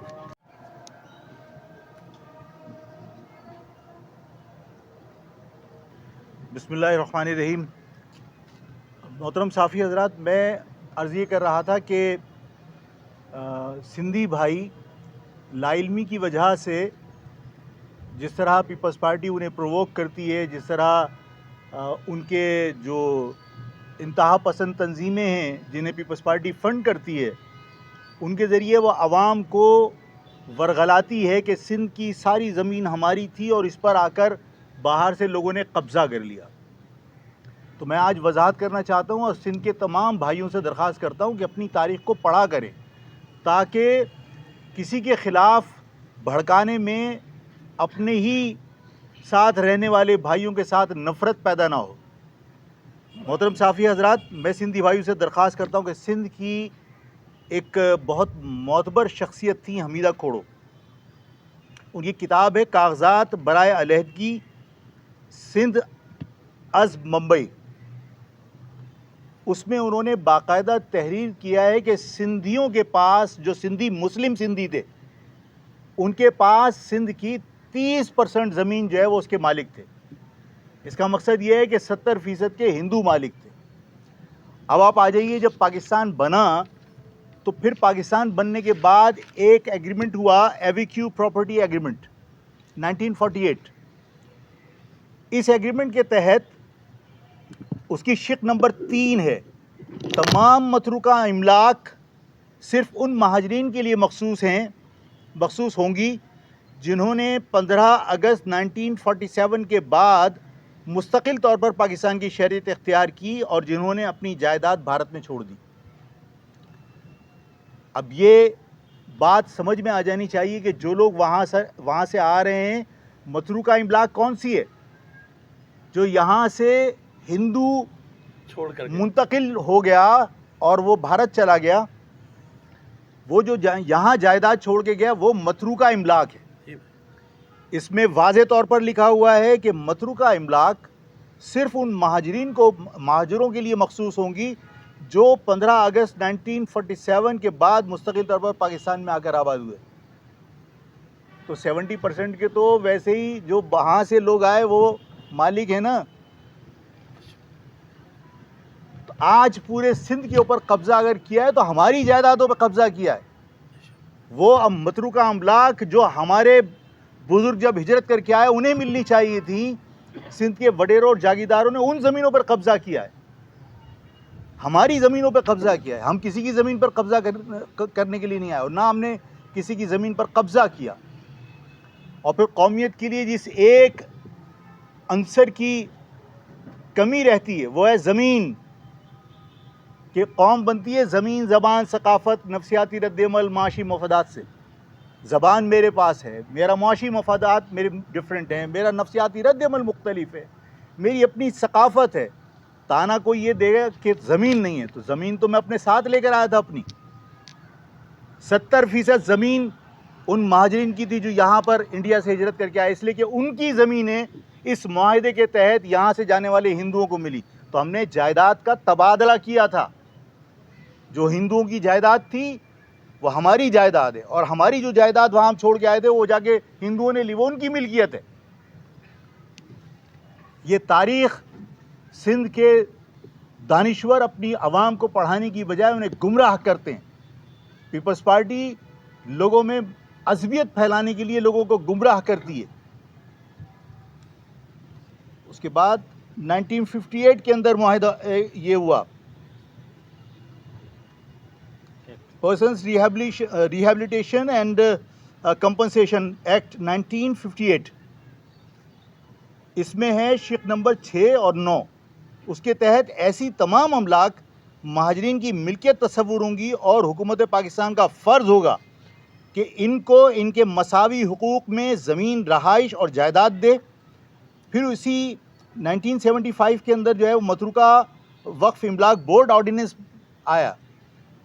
بسم اللہ الرحمن الرحیم۔ محترم صحافی حضرات، میں عرض یہ کر رہا تھا کہ سندھی بھائی لا علمی کی وجہ سے جس طرح پیپلز پارٹی انہیں پرووک کرتی ہے، جس طرح ان کے جو انتہا پسند تنظیمیں ہیں جنہیں پیپلز پارٹی فنڈ کرتی ہے، ان کے ذریعے وہ عوام کو ورغلاتی ہے کہ سندھ کی ساری زمین ہماری تھی اور اس پر آ کر باہر سے لوگوں نے قبضہ کر لیا۔ تو میں آج وضاحت کرنا چاہتا ہوں اور سندھ کے تمام بھائیوں سے درخواست کرتا ہوں کہ اپنی تاریخ کو پڑھا کریں، تاکہ کسی کے خلاف بھڑکانے میں اپنے ہی ساتھ رہنے والے بھائیوں کے ساتھ نفرت پیدا نہ ہو. محترم صحافی حضرات, میں سندھی بھائیوں سے درخواست کرتا ہوں کہ سندھ کی ایک بہت معتبر شخصیت تھی حمیدہ کھوڑو. ان کی کتاب ہے کاغذات برائے علیحدگی سندھ از ممبئی. اس میں انہوں نے باقاعدہ تحریر کیا ہے کہ سندھیوں کے پاس, جو سندھی مسلم سندھی تھے, ان کے پاس سندھ کی 30% زمین جو ہے وہ اس کے مالک تھے. اس کا مقصد یہ ہے کہ 70% کے ہندو مالک تھے. اب آپ آ جائیے, جب پاکستان بنا تو پھر پاکستان بننے کے بعد ایک ایگریمنٹ ہوا, ایویکیو پراپرٹی ایگریمنٹ 1948. اس ایگریمنٹ کے تحت اس کی شق نمبر 3 ہے, تمام متروکہ املاک صرف ان مہاجرین کے لیے مخصوص ہوں گی جنہوں نے 15 اگست 1947 کے بعد مستقل طور پر پاکستان کی شہریت اختیار کی اور جنہوں نے اپنی جائیداد بھارت میں چھوڑ دی. اب یہ بات سمجھ میں آ جانی چاہیے کہ جو لوگ وہاں سے آ رہے ہیں, متروکہ املاک کون سی ہے؟ جو یہاں سے ہندو چھوڑ کر منتقل ہو گیا اور وہ بھارت چلا گیا, وہ جو یہاں جائیداد چھوڑ کے گیا وہ متروکہ املاک ہے. اس میں واضح طور پر لکھا ہوا ہے کہ متروکہ املاک صرف ان مہاجروں کے لیے مخصوص ہوں گی جو 15 اگست 1947 کے بعد مستقل طور پر پاکستان میں آ کر آباد ہوئے. تو 70% کے تو ویسے ہی جو وہاں سے لوگ آئے وہ مالک ہیں نا. تو آج پورے سندھ کے اوپر قبضہ اگر کیا ہے تو ہماری جائیدادوں پہ قبضہ کیا ہے. وہ متروکہ املاک جو ہمارے بزرگ جب ہجرت کر کے آئے انہیں ملنی چاہیے تھی, سندھ کے وڈیروں اور جاگیرداروں نے ان زمینوں پر قبضہ کیا ہے, ہماری زمینوں پر قبضہ کیا ہے. ہم کسی کی زمین پر قبضہ کرنے کے لیے نہیں آئے, اور نہ ہم نے کسی کی زمین پر قبضہ کیا. اور پھر قومیت کے لیے جس ایک عنصر کی کمی رہتی ہے وہ ہے زمین, کہ قوم بنتی ہے زمین, زبان, ثقافت, نفسیاتی رد عمل, معاشی مفادات سے. زبان میرے پاس ہے, میرا معاشی مفادات میرے ڈفرینٹ ہیں, میرا نفسیاتی رد عمل مختلف ہے, میری اپنی ثقافت ہے. تانا کوئی یہ دے گا کہ زمین نہیں ہے, تو زمین تو میں اپنے ساتھ لے کر آیا تھا اپنی. 70% زمین ان مہاجرین کی تھی جو یہاں پر انڈیا سے ہجرت کر کے آئے, اس لیے کہ ان کی زمینیں اس معاہدے کے تحت یہاں سے جانے والے ہندوؤں کو ملی. تو ہم نے جائیداد کا تبادلہ کیا تھا. جو ہندوؤں کی جائیداد تھی وہ ہماری جائیداد ہے, اور ہماری جو جائیداد وہاں ہم چھوڑ کے آئے تھے وہ جا کے ہندوؤں نے لی, وہ ان کی ملکیت ہے. یہ تاریخ سندھ کے دانشور اپنی عوام کو پڑھانے کی بجائے انہیں گمراہ کرتے ہیں. پیپلز پارٹی لوگوں میں عصبیت پھیلانے کے لیے لوگوں کو گمراہ کرتی ہے. اس کے بعد 1958 کے اندر معاہدہ یہ ہوا, persons rehabilitation and compensation act 1958. اس میں ہے شق نمبر 6 اور 9. اس کے تحت ایسی تمام املاک مہاجرین کی ملکیت تصور ہوں گی اور حکومت پاکستان کا فرض ہوگا کہ ان کو ان کے مساوی حقوق میں زمین, رہائش اور جائیداد دے. پھر اسی 1975 کے اندر جو ہے وہ متروکہ وقف املاک بورڈ آرڈیننس آیا.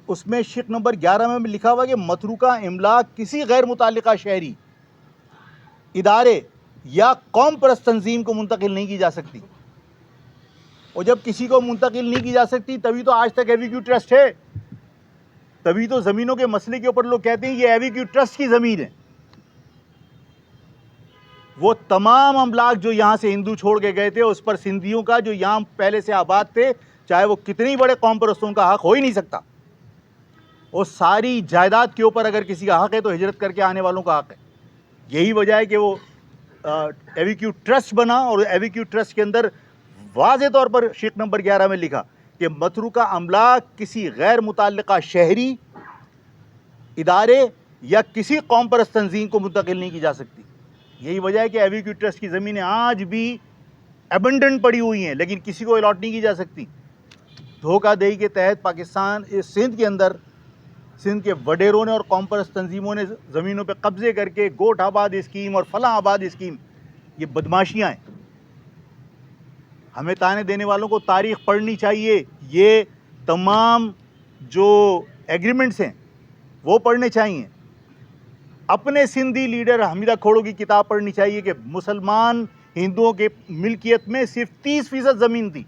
اس میں شق نمبر 11 میں لکھا ہوا کہ متروکہ املاک کسی غیر متعلقہ شہری, ادارے یا قوم پرست تنظیم کو منتقل نہیں کی جا سکتی. اور جب کسی کو منتقل نہیں کی جا سکتی تبھی تو آج تک ایویکیو ٹرسٹ ہے, تبھی تو زمینوں کے مسئلے کے اوپر لوگ کہتے ہیں یہ ایویکیو ٹرسٹ کی زمین ہے. وہ تمام املاک جو یہاں سے ہندو چھوڑ کے گئے تھے اس پر سندھیوں کا جو یہاں پہلے سے آباد تھے, چاہے وہ کتنی بڑے قوم پرستوں کا حق ہو ہی نہیں سکتا. وہ ساری جائیداد کے اوپر اگر کسی کا حق ہے تو ہجرت کر کے آنے والوں کا حق ہے. یہی وجہ ہے کہ وہ ایویکیو ٹرسٹ بنا, اور ایویکیو ٹرسٹ کے اندر واضح طور پر شق نمبر 11 میں لکھا کہ متروکہ املاک کسی غیر متعلقہ شہری, ادارے یا کسی قوم پرست تنظیم کو منتقل نہیں کی جا سکتی. یہی وجہ ہے کہ ایویکیو ٹرسٹ کی زمینیں آج بھی ایبنڈنٹ پڑی ہوئی ہیں لیکن کسی کو الاٹ نہیں کی جا سکتی. دھوکہ دہی کے تحت پاکستان سندھ کے اندر سندھ کے وڈیروں نے اور قوم پرست تنظیموں نے زمینوں پہ قبضے کر کے گوٹ آباد اسکیم اور فلاں آباد اسکیم، یہ بدماشیاں ہیں. ہمیں تانے دینے والوں کو تاریخ پڑھنی چاہیے. یہ تمام جو ایگریمنٹس ہیں وہ پڑھنے چاہیے. اپنے سندھی لیڈر حمیدہ کھوڑو کی کتاب پڑھنی چاہیے کہ مسلمان ہندوؤں کے ملکیت میں صرف 30% زمین تھی،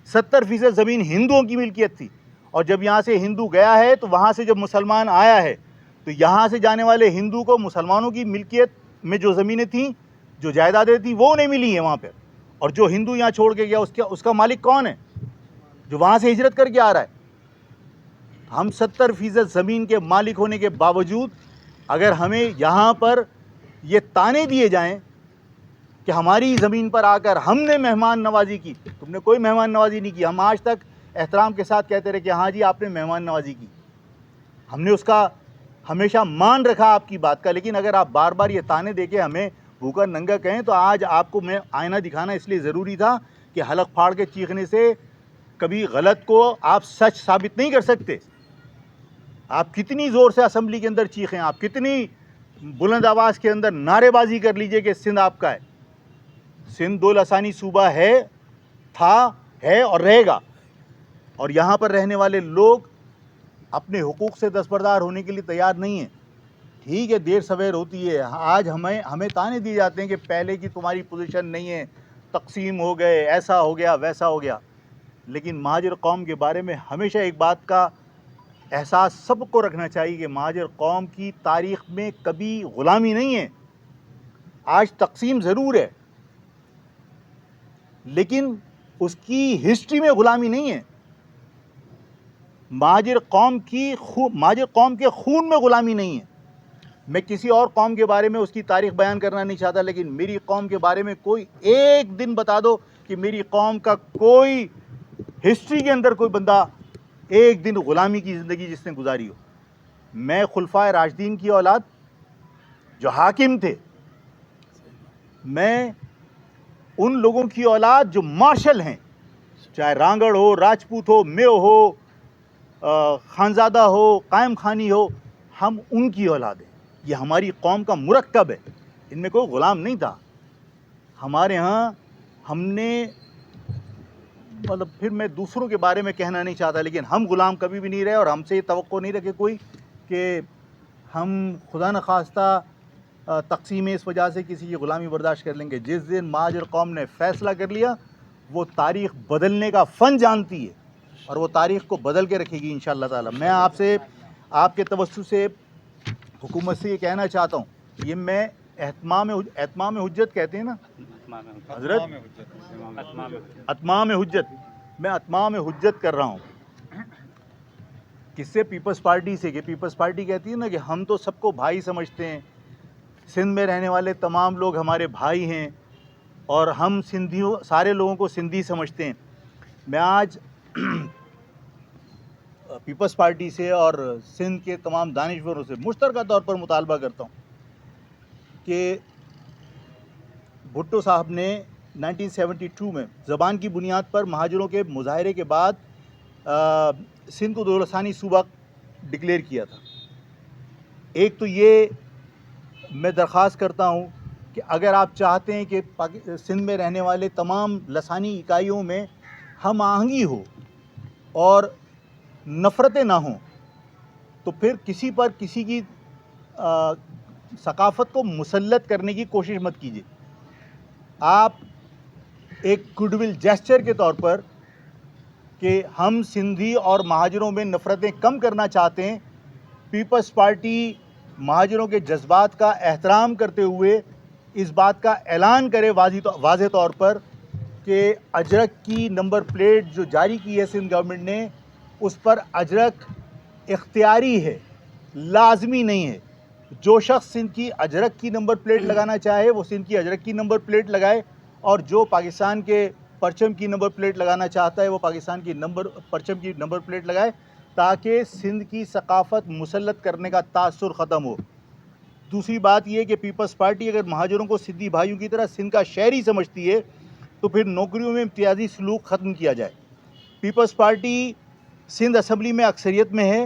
70% زمین ہندوؤں کی ملکیت تھی. اور جب یہاں سے ہندو گیا ہے تو وہاں سے جب مسلمان آیا ہے تو یہاں سے جانے والے ہندو کو مسلمانوں کی ملکیت میں جو زمینیں تھیں، جو جائیدادیں تھیں، وہ انہیں ملی ہیں وہاں پہ. اور جو ہندو یہاں چھوڑ کے گیا اس کا مالک کون ہے؟ جو وہاں سے ہجرت کر کے آ رہا ہے. ہم 70% زمین کے مالک ہونے کے باوجود اگر ہمیں یہاں پر یہ تانے دیے جائیں کہ ہماری زمین پر آ کر ہم نے مہمان نوازی کی، تم نے کوئی مہمان نوازی نہیں کی. ہم آج تک احترام کے ساتھ کہتے رہے کہ ہاں جی آپ نے مہمان نوازی کی، ہم نے اس کا ہمیشہ مان رکھا آپ کی بات کا. لیکن اگر آپ بار بار یہ تانے دے کے ہمیں بھوکا ننگا کہیں تو آج آپ کو میں آئینہ دکھانا اس لیے ضروری تھا کہ حلق پھاڑ کے چیخنے سے کبھی غلط کو آپ سچ ثابت نہیں کر سکتے. آپ کتنی زور سے اسمبلی کے اندر چیخیں، آپ کتنی بلند آواز کے اندر نعرے بازی کر لیجئے کہ سندھ آپ کا ہے. سندھ دو لسانی صوبہ ہے، تھا، ہے اور رہے گا. اور یہاں پر رہنے والے لوگ اپنے حقوق سے دستبردار ہونے کے لیے تیار نہیں ہیں. ٹھیک ہے دیر سویر ہوتی ہے. آج ہمیں تانے دیے جاتے ہیں کہ پہلے کی تمہاری پوزیشن نہیں ہے، تقسیم ہو گئے، ایسا ہو گیا ویسا ہو گیا. لیکن مہاجر قوم کے بارے میں ہمیشہ ایک بات کا احساس سب کو رکھنا چاہیے کہ مہاجر قوم کی تاریخ میں کبھی غلامی نہیں ہے. آج تقسیم ضرور ہے لیکن اس کی ہسٹری میں غلامی نہیں ہے. مہاجر قوم کے خون میں غلامی نہیں ہے. میں کسی اور قوم کے بارے میں اس کی تاریخ بیان کرنا نہیں چاہتا، لیکن میری قوم کے بارے میں کوئی ایک دن بتا دو کہ میری قوم کا کوئی ہسٹری کے اندر کوئی بندہ ایک دن غلامی کی زندگی جس نے گزاری ہو. میں خلفائے راشدین کی اولاد جو حاکم تھے، میں ان لوگوں کی اولاد جو مارشل ہیں، چاہے رانگڑ ہو، راجپوت ہو، میو ہو، خانزادہ ہو، قائم خانی ہو، ہم ان کی اولاد ہیں. یہ ہماری قوم کا مرکب ہے. ان میں کوئی غلام نہیں تھا. ہمارے ہاں ہم نے پھر میں دوسروں کے بارے میں کہنا نہیں چاہتا، لیکن ہم غلام کبھی بھی نہیں رہے اور ہم سے یہ توقع نہیں رکھے کوئی کہ ہم خدا نخواستہ تقسیم اس وجہ سے کسی کی غلامی برداشت کر لیں گے. جس دن مہاجر قوم نے فیصلہ کر لیا، وہ تاریخ بدلنے کا فن جانتی ہے اور وہ تاریخ کو بدل کے رکھے گی انشاءاللہ تعالی. میں آپ کے توسط سے حکومت سے یہ کہنا چاہتا ہوں، یہ میں اتمام حجت کہتے ہیں نا حضرت، اتمام حجت، میں اتمام حجت کر رہا ہوں. کس سے؟ پیپلز پارٹی سے. کہ پیپلز پارٹی کہتی ہے نا کہ ہم تو سب کو بھائی سمجھتے ہیں، سندھ میں رہنے والے تمام لوگ ہمارے بھائی ہیں اور ہم سندھیوں سارے لوگوں کو سندھی سمجھتے ہیں. میں آج پیپلز پارٹی سے اور سندھ کے تمام دانشوروں سے مشترکہ طور پر مطالبہ کرتا ہوں کہ بھٹو صاحب نے 1972 میں زبان کی بنیاد پر مہاجروں کے مظاہرے کے بعد سندھ کو دو لسانی صوبہ ڈکلیئر کیا تھا. ایک تو یہ میں درخواست کرتا ہوں کہ اگر آپ چاہتے ہیں کہ سندھ میں رہنے والے تمام لسانی اکائیوں میں ہم آہنگی ہو اور نفرتیں نہ ہوں، تو پھر کسی پر کسی کی ثقافت کو مسلط کرنے کی کوشش مت کیجیے. آپ ایک گڈ ول جیسچر کے طور پر کہ ہم سندھی اور مہاجروں میں نفرتیں کم کرنا چاہتے ہیں، پیپلز پارٹی مہاجروں کے جذبات کا احترام کرتے ہوئے اس بات کا اعلان کرے واضح طور پر کہ اجرک کی نمبر پلیٹ جو جاری کی ہے سندھ گورنمنٹ نے، اس پر اجرک اختیاری ہے، لازمی نہیں ہے. جو شخص سندھ کی اجرک کی نمبر پلیٹ لگانا چاہے وہ سندھ کی اجرک کی نمبر پلیٹ لگائے، اور جو پاکستان کے پرچم کی نمبر پلیٹ لگانا چاہتا ہے وہ پاکستان کی پرچم کی نمبر پلیٹ لگائے، تاکہ سندھ کی ثقافت مسلط کرنے کا تاثر ختم ہو. دوسری بات یہ کہ پیپلز پارٹی اگر مہاجروں کو سندھی بھائیوں کی طرح سندھ کا شہری سمجھتی ہے تو پھر نوکریوں میں امتیازی سلوک ختم کیا جائے. پیپلز پارٹی سندھ اسمبلی میں اکثریت میں ہے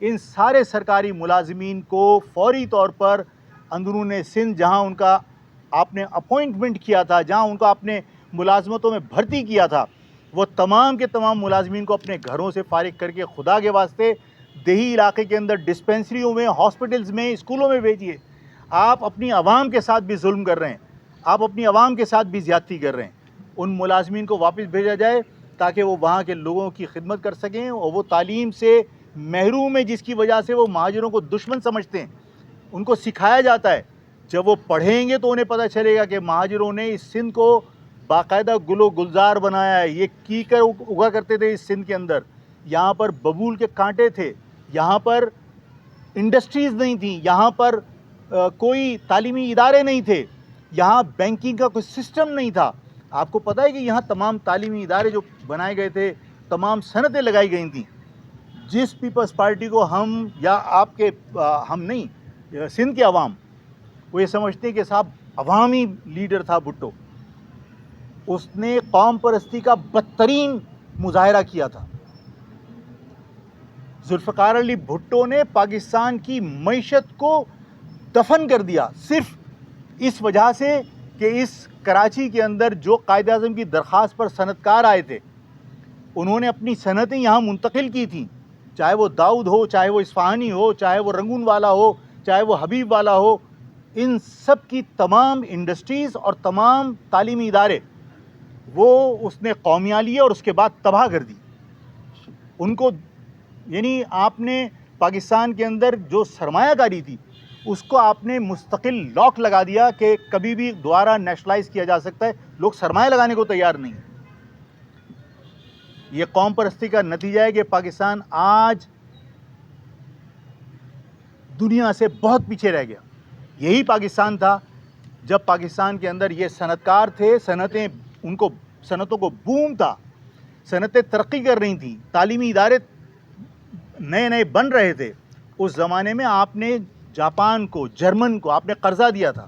ان سارے سرکاری ملازمین کو فوری طور پر اندرون سندھ جہاں ان کا آپ نے اپوائنٹمنٹ کیا تھا، جہاں ان کو آپ نے ملازمتوں میں بھرتی کیا تھا، وہ تمام کے تمام ملازمین کو اپنے گھروں سے فارغ کر کے خدا کے واسطے دیہی علاقے کے اندر ڈسپینسریوں میں، ہاسپٹلز میں، اسکولوں میں بھیجیے۔ آپ اپنی عوام کے ساتھ بھی ظلم کر رہے ہیں، آپ اپنی عوام کے ساتھ بھی زیادتی کر رہے ہیں۔ ان ملازمین کو واپس بھیجا جائے تاکہ وہ وہاں کے لوگوں کی خدمت کر سکیں، اور وہ تعلیم سے محروم ہے جس کی وجہ سے وہ مہاجروں کو دشمن سمجھتے ہیں۔ ان کو سکھایا جاتا ہے، جب وہ پڑھیں گے تو انہیں پتہ چلے گا کہ مہاجروں نے اس سندھ کو باقاعدہ گل و گلزار بنایا ہے۔ یہ کیکر اگا کرتے تھے اس سندھ کے اندر، یہاں پر ببول کے کانٹے تھے، یہاں پر انڈسٹریز نہیں تھیں، یہاں پر کوئی تعلیمی ادارے نہیں تھے، یہاں بینکنگ کا کوئی سسٹم نہیں تھا۔ آپ کو پتہ ہے کہ یہاں تمام تعلیمی ادارے جو بنائے گئے تھے، تمام صنعتیں لگائی گئی تھیں۔ جس پیپلز پارٹی کو ہم یا آپ کے ہم نہیں، سندھ کے عوام وہ یہ سمجھتے ہیں کہ صاحب عوامی لیڈر تھا بھٹو، اس نے قوم پرستی کا بدترین مظاہرہ کیا تھا۔ ذوالفقار علی بھٹو نے پاکستان کی معیشت کو دفن کر دیا، صرف اس وجہ سے کہ اس کراچی کے اندر جو قائد اعظم کی درخواست پر صنعت کار آئے تھے، انہوں نے اپنی صنعتیں یہاں منتقل کی تھیں، چاہے وہ داؤد ہو، چاہے وہ اصفہانی ہو، چاہے وہ رنگون والا ہو، چاہے وہ حبیب والا ہو، ان سب کی تمام انڈسٹریز اور تمام تعلیمی ادارے وہ اس نے قومیاں لیے اور اس کے بعد تباہ کر دی۔ ان کو یعنی آپ نے پاکستان کے اندر جو سرمایہ کاری تھی اس کو آپ نے مستقل لاک لگا دیا کہ کبھی بھی دوبارہ نیشنلائز کیا جا سکتا ہے، لوگ سرمایہ لگانے کو تیار نہیں ہیں۔ یہ قوم پرستی کا نتیجہ ہے کہ پاکستان آج دنیا سے بہت پیچھے رہ گیا۔ یہی پاکستان تھا جب پاکستان کے اندر یہ صنعت کار تھے، صنعتوں کو بوم تھا، صنعتیں ترقی کر رہی تھیں، تعلیمی ادارے نئے نئے بن رہے تھے۔ اس زمانے میں آپ نے جاپان کو، جرمن کو آپ نے قرضہ دیا تھا۔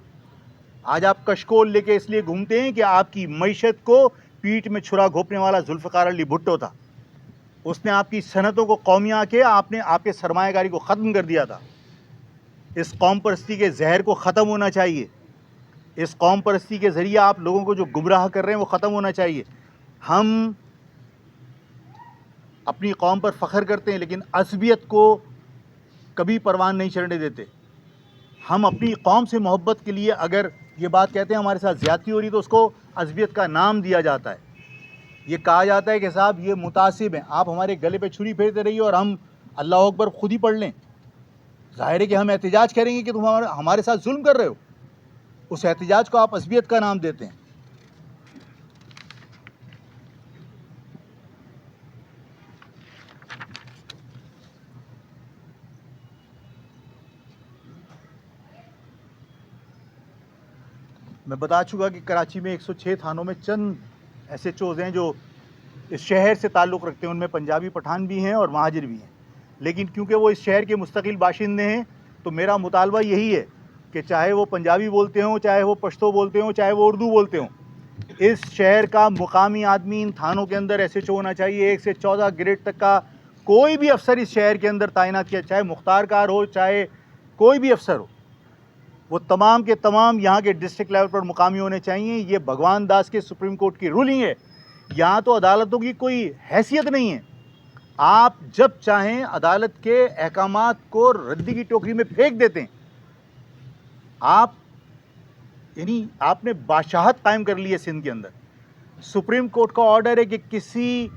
آج آپ کشکول لے کے اس لیے گھومتے ہیں کہ آپ کی معیشت کو پیٹھ میں چھرا گھونپنے والا ذوالفقار علی بھٹو تھا۔ اس نے آپ کی صنعتوں کو قومیاں کے آپ کے سرمایہ کاری کو ختم کر دیا تھا۔ اس قوم پرستی کے زہر کو ختم ہونا چاہیے۔ اس قوم پرستی کے ذریعے آپ لوگوں کو جو گمراہ کر رہے ہیں وہ ختم ہونا چاہیے۔ ہم اپنی قوم پر فخر کرتے ہیں لیکن عصبیت کو کبھی پروان نہیں چڑھنے دیتے۔ ہم اپنی قوم سے محبت کے لیے اگر یہ بات کہتے ہیں ہمارے ساتھ زیادتی ہو رہی تو اس کو عصبیت کا نام دیا جاتا ہے۔ یہ کہا جاتا ہے کہ صاحب یہ متعصب ہیں، آپ ہمارے گلے پہ چھری پھیرتے رہیے اور ہم اللہ اکبر خود ہی پڑھ لیں۔ ظاہر ہے کہ ہم احتجاج کریں گے کہ تم ہمارے ساتھ ظلم کر رہے ہو، اس احتجاج کو آپ عصبیت کا نام دیتے ہیں۔ میں بتا چکا کہ کراچی میں 106 تھانوں میں چند ایسے چوز ہیں جو اس شہر سے تعلق رکھتے ہیں، ان میں پنجابی پٹھان بھی ہیں اور مہاجر بھی ہیں، لیکن کیونکہ وہ اس شہر کے مستقل باشندے ہیں تو میرا مطالبہ یہی ہے کہ چاہے وہ پنجابی بولتے ہوں، چاہے وہ پشتو بولتے ہوں، چاہے وہ اردو بولتے ہوں، اس شہر کا مقامی آدمی ان تھانوں کے اندر ایس ایچ او ہونا چاہیے۔ 1 سے 14 گریڈ تک کا کوئی بھی افسر اس شہر کے اندر تعینات کیا، چاہے مختار کار ہو، چاہے کوئی بھی افسر ہو، وہ تمام کے تمام یہاں کے ڈسٹرکٹ لیول پر مقامی ہونے چاہیے۔ یہ بھگوان داس کے سپریم کورٹ کی رولنگ ہے، یہاں تو عدالتوں کی کوئی حیثیت نہیں ہے۔ آپ جب چاہیں عدالت کے احکامات کو ردی کی ٹوکری میں پھینک دیتے ہیں۔ آپ نے بادشاہت قائم کر لی ہے سندھ کے اندر۔ سپریم کورٹ کا آرڈر ہے کہ کسی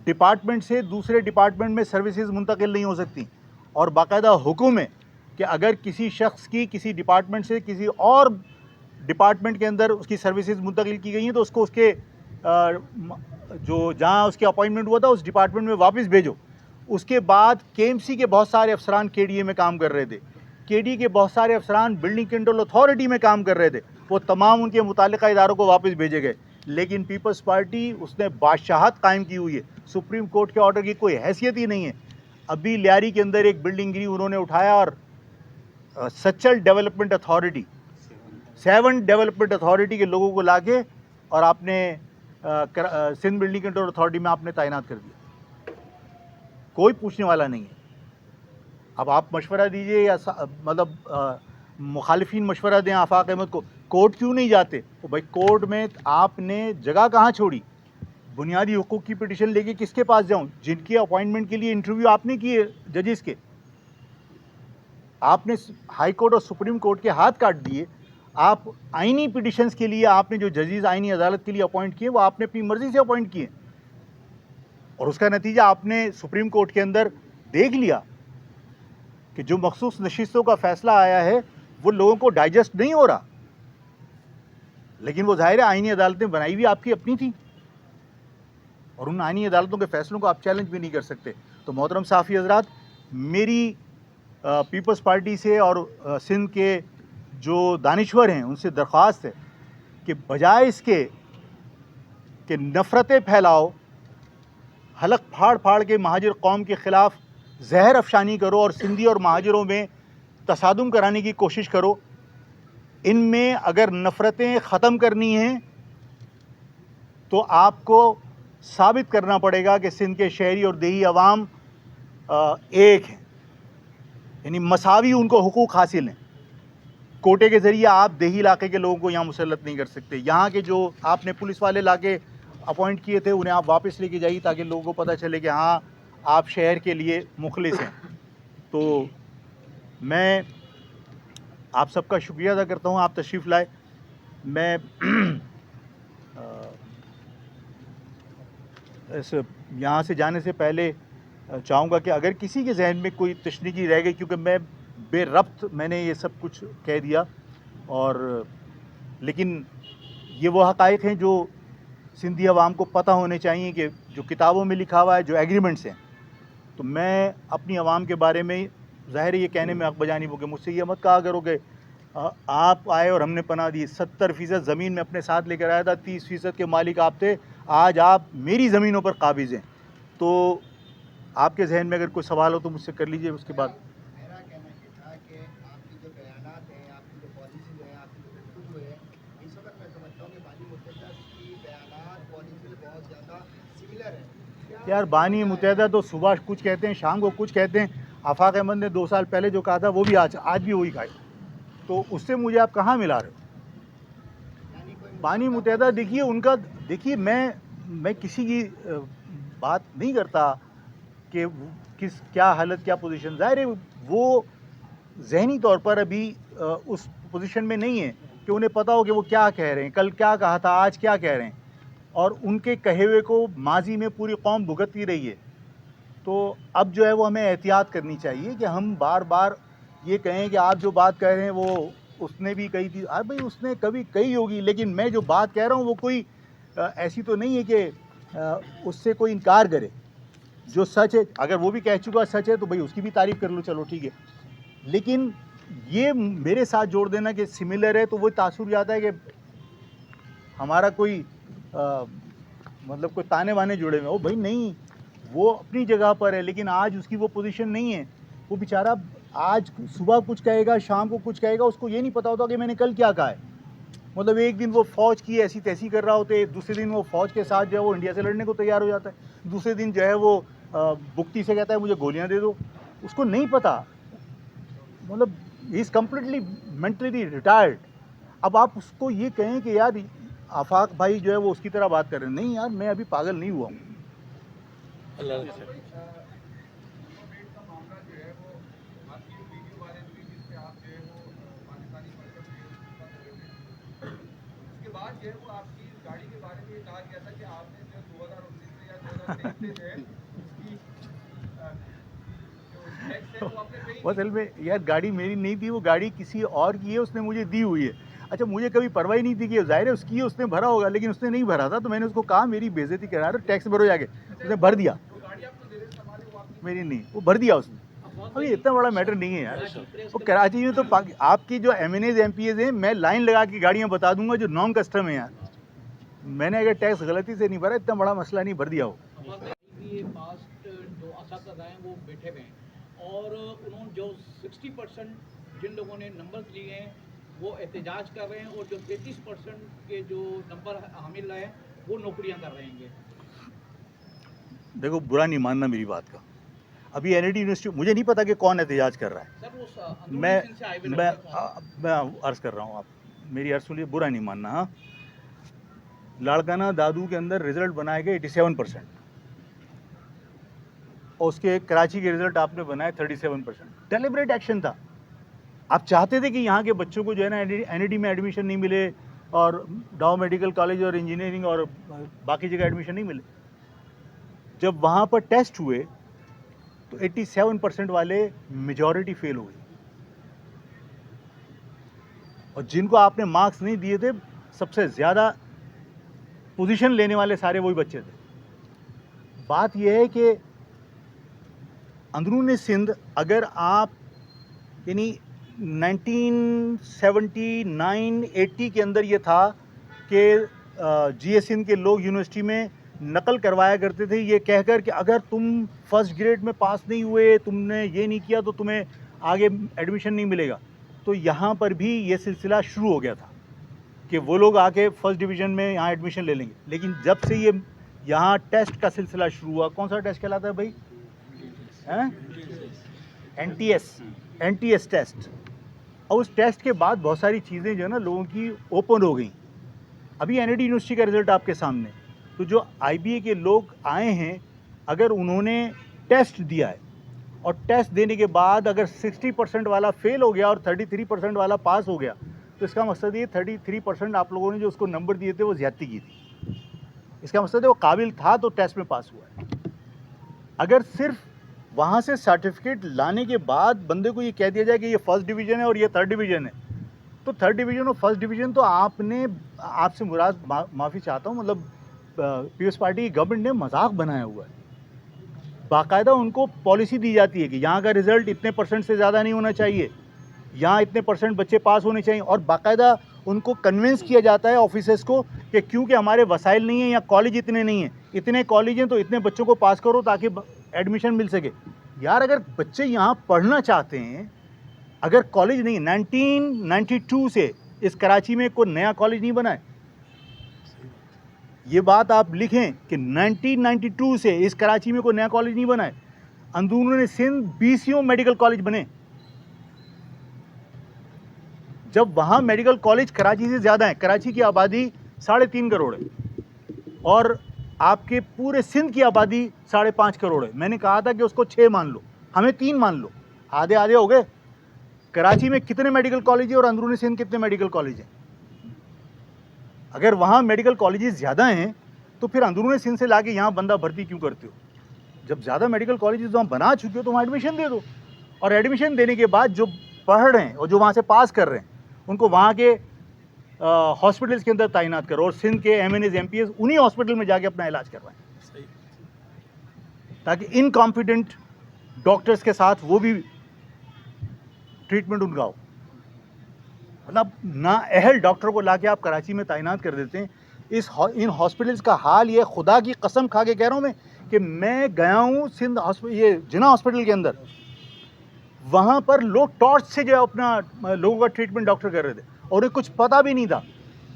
ڈپارٹمنٹ سے دوسرے ڈپارٹمنٹ میں سروسز منتقل نہیں ہو سکتی، اور باقاعدہ حکم ہے کہ اگر کسی شخص کی کسی ڈپارٹمنٹ سے کسی اور ڈپارٹمنٹ کے اندر اس کی سروسز منتقل کی گئی ہیں تو اس کو اس کے جو جہاں اس کی اپوائنٹمنٹ ہوا تھا اس ڈپارٹمنٹ میں واپس بھیجو۔ اس کے بعد کے ایم سی کے بہت سارے افسران کے ڈی اے میں کام کر رہے تھے، کے ڈی اے کے بہت سارے افسران بلڈنگ کنٹرول اتھارٹی میں کام کر رہے تھے، وہ تمام ان کے متعلقہ اداروں کو واپس بھیجے گئے، لیکن پیپلز پارٹی اس نے بادشاہت قائم کی ہوئی ہے۔ سپریم کورٹ کے آرڈر کی کوئی حیثیت ہی نہیں ہے۔ ابھی لیاری کے اندر ایک بلڈنگ گری انہوں نے اٹھایا اور Sachal development authority, 7 development authority کے لوگوں کو لا کے اور آپ نے سندھ بلڈنگ کنٹرول اتھارٹی میں آپ نے تعینات کر دیا، کوئی پوچھنے والا نہیں ہے۔ اب آپ مشورہ دیجئے یا مطلب مخالفین مشورہ دیں آفاق احمد کو، کورٹ کیوں نہیں جاتے؟ تو بھائی کورٹ میں آپ نے جگہ کہاں چھوڑی؟ بنیادی حقوق کی پٹیشن لے کے کس کے پاس جاؤں؟ جن کی اپوائنٹمنٹ کے لیے انٹرویو آپ نے کیے ججز کے، آپ نے ہائی کورٹ اور سپریم کورٹ کے ہاتھ کاٹ دیے. آپ آئینی پٹیشنز کے لیے آپ نے جو ججز آئینی عدالت کے لیے اپوائنٹ کیے وہ آپ نے اپنی مرضی سے اپوائنٹ کیے، اور اس کا نتیجہ آپ نے سپریم کورٹ کے اندر دیکھ لیا کہ جو مخصوص نشستوں کا فیصلہ آیا ہے وہ لوگوں کو ڈائجسٹ نہیں ہو رہا. لیکن وہ ظاہر ہے آئینی عدالتیں بنائی ہوئی آپ کی اپنی تھی، اور ان آئینی عدالتوں کے فیصلوں کو آپ چیلنج بھی نہیں کر سکتے. تو محترم صحافی حضرات، میری پیپلز پارٹی سے اور سندھ کے جو دانشور ہیں ان سے درخواست ہے کہ بجائے اس کے کہ نفرتیں پھیلاؤ، حلق پھاڑ پھاڑ کے مہاجر قوم کے خلاف زہر افشانی کرو اور سندھی اور مہاجروں میں تصادم کرانے کی کوشش کرو، ان میں اگر نفرتیں ختم کرنی ہیں تو آپ کو ثابت کرنا پڑے گا کہ سندھ کے شہری اور دیہی عوام ایک ہیں، یعنی مساوی ان کو حقوق حاصل ہیں. کوٹے کے ذریعے آپ دیہی علاقے کے لوگوں کو یہاں مسلط نہیں کر سکتے. یہاں کے جو آپ نے پولیس والے لا کے اپوائنٹ کیے تھے انہیں آپ واپس لے کے جائیے تاکہ لوگوں کو پتہ چلے کہ ہاں آپ شہر کے لیے مخلص ہیں. تو میں آپ سب کا شکریہ ادا کرتا ہوں، آپ تشریف لائے. میں یہاں سے جانے سے پہلے چاہوں گا کہ اگر کسی کے ذہن میں کوئی تشنیجی رہ گئی، کیونکہ میں بے ربط میں نے یہ سب کچھ کہہ دیا، اور لیکن یہ وہ حقائق ہیں جو سندھی عوام کو پتہ ہونے چاہیے کہ جو کتابوں میں لکھا ہوا ہے، جو ایگریمنٹس ہیں. تو میں اپنی عوام کے بارے میں ظاہر یہ کہنے میں حق بجانب ہو کہ مجھ سے یہ مت کہا کرو کہ آپ آئے اور ہم نے پناہ دی. 70% زمین میں اپنے ساتھ لے کر آیا تھا، 30% کے مالک آپ تھے، آج آپ میری زمینوں پر قابض ہیں. تو آپ کے ذہن میں اگر کوئی سوال ہو تو مجھ سے کر لیجئے. اس کے بعد میرا کہنا یہ تھا کہ آپ کی جو بیانات ہیں، آپ کی جو پالیسیز ہیں، آپ کی جو گفتگو ہے، اس وقت میں سمجھتا ہوں کہ بانی متحدہ کی بیانات پالیسی بہت زیادہ سملر ہیں. یار بانی متحدہ تو صبح کچھ کہتے ہیں، شام کو کچھ کہتے ہیں. آفاق احمد نے 2 سال پہلے جو کہا تھا وہ بھی آج بھی وہی کہا ہے. تو اس سے مجھے آپ کہاں ملا رہے ہو؟ بانی متحدہ دیکھیے ان کا، دیکھیے میں کسی کی بات نہیں کرتا کہ کیا حالت کیا پوزیشن. ظاہر ہے وہ ذہنی طور پر ابھی اس پوزیشن میں نہیں ہے کہ انہیں پتہ ہو کہ وہ کیا کہہ رہے ہیں، کل کیا کہا تھا، آج کیا کہہ رہے ہیں، اور ان کے کہے ہوئے کو ماضی میں پوری قوم بھگتتی رہی ہے. تو اب جو ہے وہ ہمیں احتیاط کرنی چاہیے کہ ہم بار بار یہ کہیں کہ آپ جو بات کہہ رہے ہیں وہ اس نے بھی کہی تھی. بھائی اس نے کبھی کہی ہوگی، لیکن میں جو بات کہہ رہا ہوں وہ کوئی ایسی تو نہیں ہے کہ اس سے کوئی انکار کرے. جو سچ ہے، اگر وہ بھی کہہ چکا سچ ہے تو بھائی اس کی بھی تعریف کر لو، چلو ٹھیک ہے. لیکن یہ میرے ساتھ جوڑ دینا کہ سملر ہے تو وہ تاثر جاتا ہے کہ ہمارا کوئی مطلب کوئی تانے بانے جڑے ہوئے. بھائی نہیں، وہ اپنی جگہ پر ہے، لیکن آج اس کی وہ پوزیشن نہیں ہے. وہ بیچارہ آج صبح کچھ کہے گا، شام کو کچھ کہے گا، اس کو یہ نہیں پتا ہوتا کہ میں نے کل کیا کہا ہے. مطلب ایک دن وہ فوج کی ایسی تیسی کر رہا ہوتے، دوسرے دن وہ فوج کے ساتھ جو ہے وہ انڈیا سے لڑنے کو تیار ہو جاتا ہے، دوسرے دن جو ہے وہ بکتی سے کہتا ہے مجھے گولیاں دے دو. اس کو نہیں پتا، مطلب ہی از کمپلیٹلی مینٹلی ریٹائرڈ. اب آپ اس کو یہ کہیں کہ یار آفاق بھائی جو ہے وہ اس کی طرح بات کر رہے ہیں. نہیں یار، میں ابھی پاگل نہیں ہوا ہوں. اصل میں یار گاڑی میری نہیں تھی، وہ گاڑی کسی اور کی ہے، اس نے مجھے دی ہوئی ہے. اچھا مجھے کبھی پرواہ نہیں تھی کہ ظاہر ہے اس کی ہے، اس نے بھرا ہوگا، لیکن اس نے نہیں بھرا تھا. تو میں نے اس کو کہا میری بے عزتی کرا رہے، ٹیکس بھرو جا کے. اس نے بھر دیا، میری نہیں، وہ بھر دیا اس نے. ابھی اتنا بڑا میٹر نہیں ہے یار. وہ کراچی میں تو آپ کی جو M N As M P As ہیں، میں لائن لگا کے گاڑیاں بتا دوں گا جو نان کسٹم ہیں یار. میں نے اگر ٹیکس غلطی سے نہیں بھرا، اتنا بڑا مسئلہ نہیں، بھر دیا ہو. پاسٹ جو اساتذہ ہیں وہ بیٹھے ہوئے ہیں، اور انہوں نے جو 60% جن لوگوں نے نمبر لیے ہیں وہ احتجاج کر رہے ہیں، اور جو 33% کے جو نمبر حامل ہیں وہ نوکریاں کر رہے ہیں. دیکھو برا نہیں ماننا میری بات کا، ابھی NIT یونیورسٹی مجھے نہیں پتا کہ کون احتجاج کر رہا ہے. سر وہ اندرونی میں سندھ سے آئے ہوئے میں لوگ ہیں. میں عرض کر رہا ہوں, آپ میری عرض سنیے, برا نہیں ماننا. ہاں, لاڑکانہ دادو کے اندر رزلٹ بنائے گئے 87%, اور اس کے کراچی کے رزلٹ آپ نے بنائے 37%. ڈیلیبریٹ ایکشن تھا. آپ چاہتے تھے کہ یہاں کے بچوں کو جو ہے نا NIT میں ایڈمیشن نہیں ملے, اور ڈاؤ میڈیکل کالج اور انجینئرنگ اور باقی جگہ ایڈمیشن نہیں ملے. جب وہاں پر ٹیسٹ ہوئے تو 87% والے میجورٹی فیل ہو گئی, اور جن کو آپ نے مارکس نہیں دیے تھے سب سے زیادہ پوزیشن لینے والے سارے وہی بچے تھے. بات یہ ہے کہ اندرون سندھ اگر آپ یعنی 1979-80 کے اندر یہ تھا کہ GS سندھ کے لوگ یونیورسٹی میں نقل کروایا کرتے تھے یہ کہہ کر کہ اگر تم فرسٹ گریڈ میں پاس نہیں ہوئے, تم نے یہ نہیں کیا تو تمہیں آگے ایڈمیشن نہیں ملے گا. تو یہاں پر بھی یہ سلسلہ شروع ہو گیا تھا کہ وہ لوگ آ کے فرسٹ ڈویژن میں یہاں ایڈمیشن لے لیں گے. لیکن جب سے یہ یہاں ٹیسٹ کا سلسلہ شروع ہوا, کون سا ٹیسٹ کہلاتا ہے بھائی؟ NTS test. اور اس ٹیسٹ کے بعد بہت ساری چیزیں جو ہے نا لوگوں کی اوپن ہو گئیں. ابھی NIT یونیورسٹی کا رزلٹ آپ کے سامنے, تو جو IBA کے لوگ آئے ہیں اگر انہوں نے ٹیسٹ دیا ہے اور ٹیسٹ دینے کے بعد اگر 60% والا فیل ہو گیا اور 33% والا پاس ہو گیا, تو اس کا مقصد یہ 33% آپ لوگوں نے جو اس کو نمبر دیے تھے وہ زیادتی کی تھی. اس کا مقصد ہے وہ قابل تھا تو ٹیسٹ میں پاس ہوا ہے. اگر صرف وہاں سے سرٹیفکیٹ لانے کے بعد بندے کو یہ کہہ دیا جائے کہ یہ فرسٹ ڈویژن ہے اور یہ تھرڈ ڈویژن ہے, تو تھرڈ ڈویژن اور فرسٹ ڈویژن تو آپ نے, آپ سے مراد معافی چاہتا ہوں, مطلب پیپلز پارٹی کی گورنمنٹ نے مذاق بنایا ہوا ہے. باقاعدہ ان کو پالیسی دی جاتی ہے کہ یہاں کا رزلٹ اتنے % سے زیادہ نہیں ہونا چاہیے, یہاں اتنے % بچے پاس ہونے چاہیے, اور باقاعدہ ان کو کنونس کیا جاتا ہے آفیسرس کو کہ کیونکہ ہمارے وسائل نہیں ہیں یا کالج اتنے نہیں ہیں, اتنے کالج ہیں تو اتنے بچوں کو پاس کرو تاکہ ایڈمیشن مل سکے. یار اگر بچے یہاں پڑھنا چاہتے ہیں, اگر کالج نہیں, 1992 سے اس کراچی میں کوئی نیا کالج نہیں بنا ہے. یہ بات آپ لکھیں کہ 1992 سے اس کراچی میں کوئی نیا کالج نہیں بنا ہے. اندرون سندھ 20 میڈیکل کالج بنے, جب وہاں میڈیکل کالج کراچی سے زیادہ ہیں. کراچی کی آبادی 3.5 کروڑ ہے اور آپ کے پورے سندھ کی آبادی 5.5 کروڑ ہے. میں نے کہا تھا کہ اس کو 6 مان لو, ہمیں 3 مان لو, آدھے آدھے ہو گئے. کراچی میں کتنے میڈیکل کالج ہیں اور اندرون سندھ کتنے میڈیکل کالج ہیں؟ اگر وہاں میڈیکل کالجز زیادہ ہیں تو پھر اندرون سندھ سے لا کے یہاں بندہ بھرتی کیوں کرتے ہو؟ جب زیادہ میڈیکل کالجز وہاں بنا چکے ہو تو وہاں ایڈمیشن دے دو, اور ایڈمیشن دینے کے بعد جو پڑھ رہے ہیں اور جو وہاں سے پاس کر رہے ہیں ان کو وہاں کے ہاسپٹلس کے اندر تعینات کرو, اور سندھ کے MNAs MPs انہی ہاسپٹل میں جا کے اپنا علاج کروائیں, تاکہ انکمپیٹنٹ ڈاکٹرز کے ساتھ وہ بھی ٹریٹمنٹ ان کا ہو. مطلب نااہل ڈاکٹر کو لا کے آپ کراچی میں تعینات کر دیتے ہیں. ان ہاسپٹلس کا حال یہ, خدا کی قسم کھا کے کہہ رہا ہوں کہ میں گیا ہوں سندھ یہ جناح ہاسپٹل کے اندر, وہاں پر لوگ ٹارچ سے جو اپنا لوگوں کا ٹریٹمنٹ ڈاکٹر کر رہے تھے اور انہیں کچھ پتہ بھی نہیں تھا,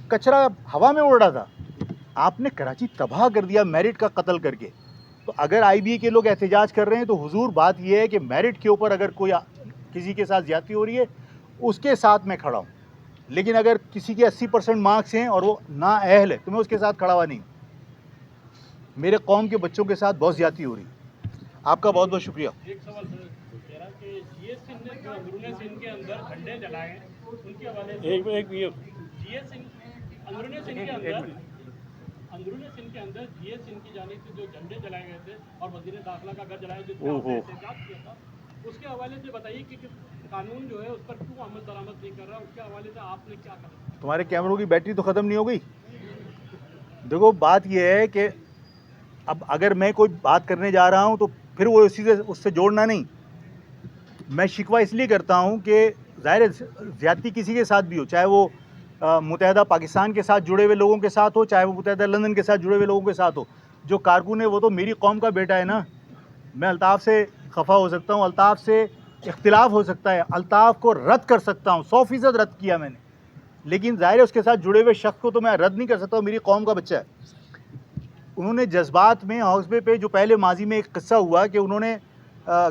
کچرا ہوا میں اڑ رہا تھا. آپ نے کراچی تباہ کر دیا میرٹ کا قتل کر کے. تو اگر IBA کے لوگ احتجاج کر رہے ہیں تو حضور بات یہ ہے کہ میرٹ کے اوپر اگر کوئی کسی کے ساتھ زیادتی ہو رہی ہے اس کے ساتھ میں کھڑا ہوں, لیکن اگر کسی کے 80% مارکس ہیں اور وہ نااہل ہے تو میں اس کے ساتھ کھڑا ہوا نہیں ہوں. میرے قوم کے بچوں کے ساتھ بہت زیادتی ہو رہی ہے. آپ کا بہت بہت شکریہ. ایک سوال سر, کہہ رہا کہ GS سندھ نے جو اندرون سندھ کے اندر جھنڈے جلائے ہیں ان کے حوالے سے GS سندھ اندرون سندھ کے اندر GS سندھ کی جانب سے جو جھنڈے جلائے گئے تھے اور وزیر داخلہ کا گھر جلایا جس کا احتجاج کیا تھا, اس کے حوالے سے بتائیے کہ قانون جو ہے اس پر کیوں عمل درآمد نہیں کر رہا, اس کے حوالے سے آپ نے کیا کرا؟ تمہارے کیمروں کی بیٹری تو ختم نہیں ہو گئی؟ دیکھو بات یہ ہے کہ اب اگر میں کوئی بات کرنے جا رہا ہوں تو پھر وہ اسی سے اس سے جوڑنا نہیں. میں شکوہ اس لیے کرتا ہوں کہ ظاہر زیادتی کسی کے ساتھ بھی ہو, چاہے وہ متحدہ پاکستان کے ساتھ جڑے ہوئے لوگوں کے ساتھ ہو, چاہے وہ متحدہ لندن کے ساتھ جڑے ہوئے لوگوں کے ساتھ ہو. جو کارکن ہے وہ تو میری قوم کا بیٹا ہے نا. میں الطاف سے خفا ہو سکتا ہوں, الطاف سے اختلاف ہو سکتا ہے, الطاف کو رد کر سکتا ہوں, 100% رد کیا میں نے, لیکن ظاہر ہے اس کے ساتھ جڑے ہوئے شخص کو تو میں رد نہیں کر سکتا ہوں, میری قوم کا بچہ ہے. انہوں نے جذبات میں ہاؤس بے پہ جو پہلے ماضی میں ایک قصہ ہوا کہ انہوں نے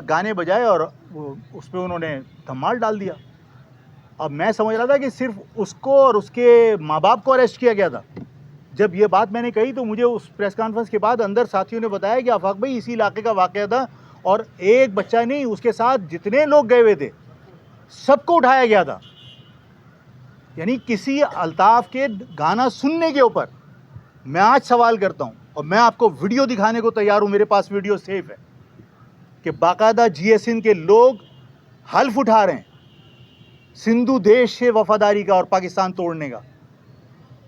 گانے بجائے اور اس پہ انہوں نے دھمال ڈال دیا. اب میں سمجھ رہا تھا کہ صرف اس کو اور اس کے ماں باپ کو اریسٹ کیا گیا تھا. جب یہ بات میں نے کہی تو مجھے اس پریس کانفرنس کے بعد اندر ساتھیوں نے بتایا کہ آفاق بھائی اسی علاقے کا واقعہ تھا اور ایک بچہ نہیں, اس کے ساتھ جتنے لوگ گئے ہوئے تھے سب کو اٹھایا گیا تھا. یعنی کسی الطاف کے گانا سننے کے اوپر میں آج سوال کرتا ہوں, اور میں آپ کو ویڈیو دکھانے کو تیار ہوں, میرے پاس ویڈیو سیف ہے, کہ باقاعدہ جی ایس این کے لوگ حلف اٹھا رہے ہیں سندھو دیش سے وفاداری کا اور پاکستان توڑنے کا,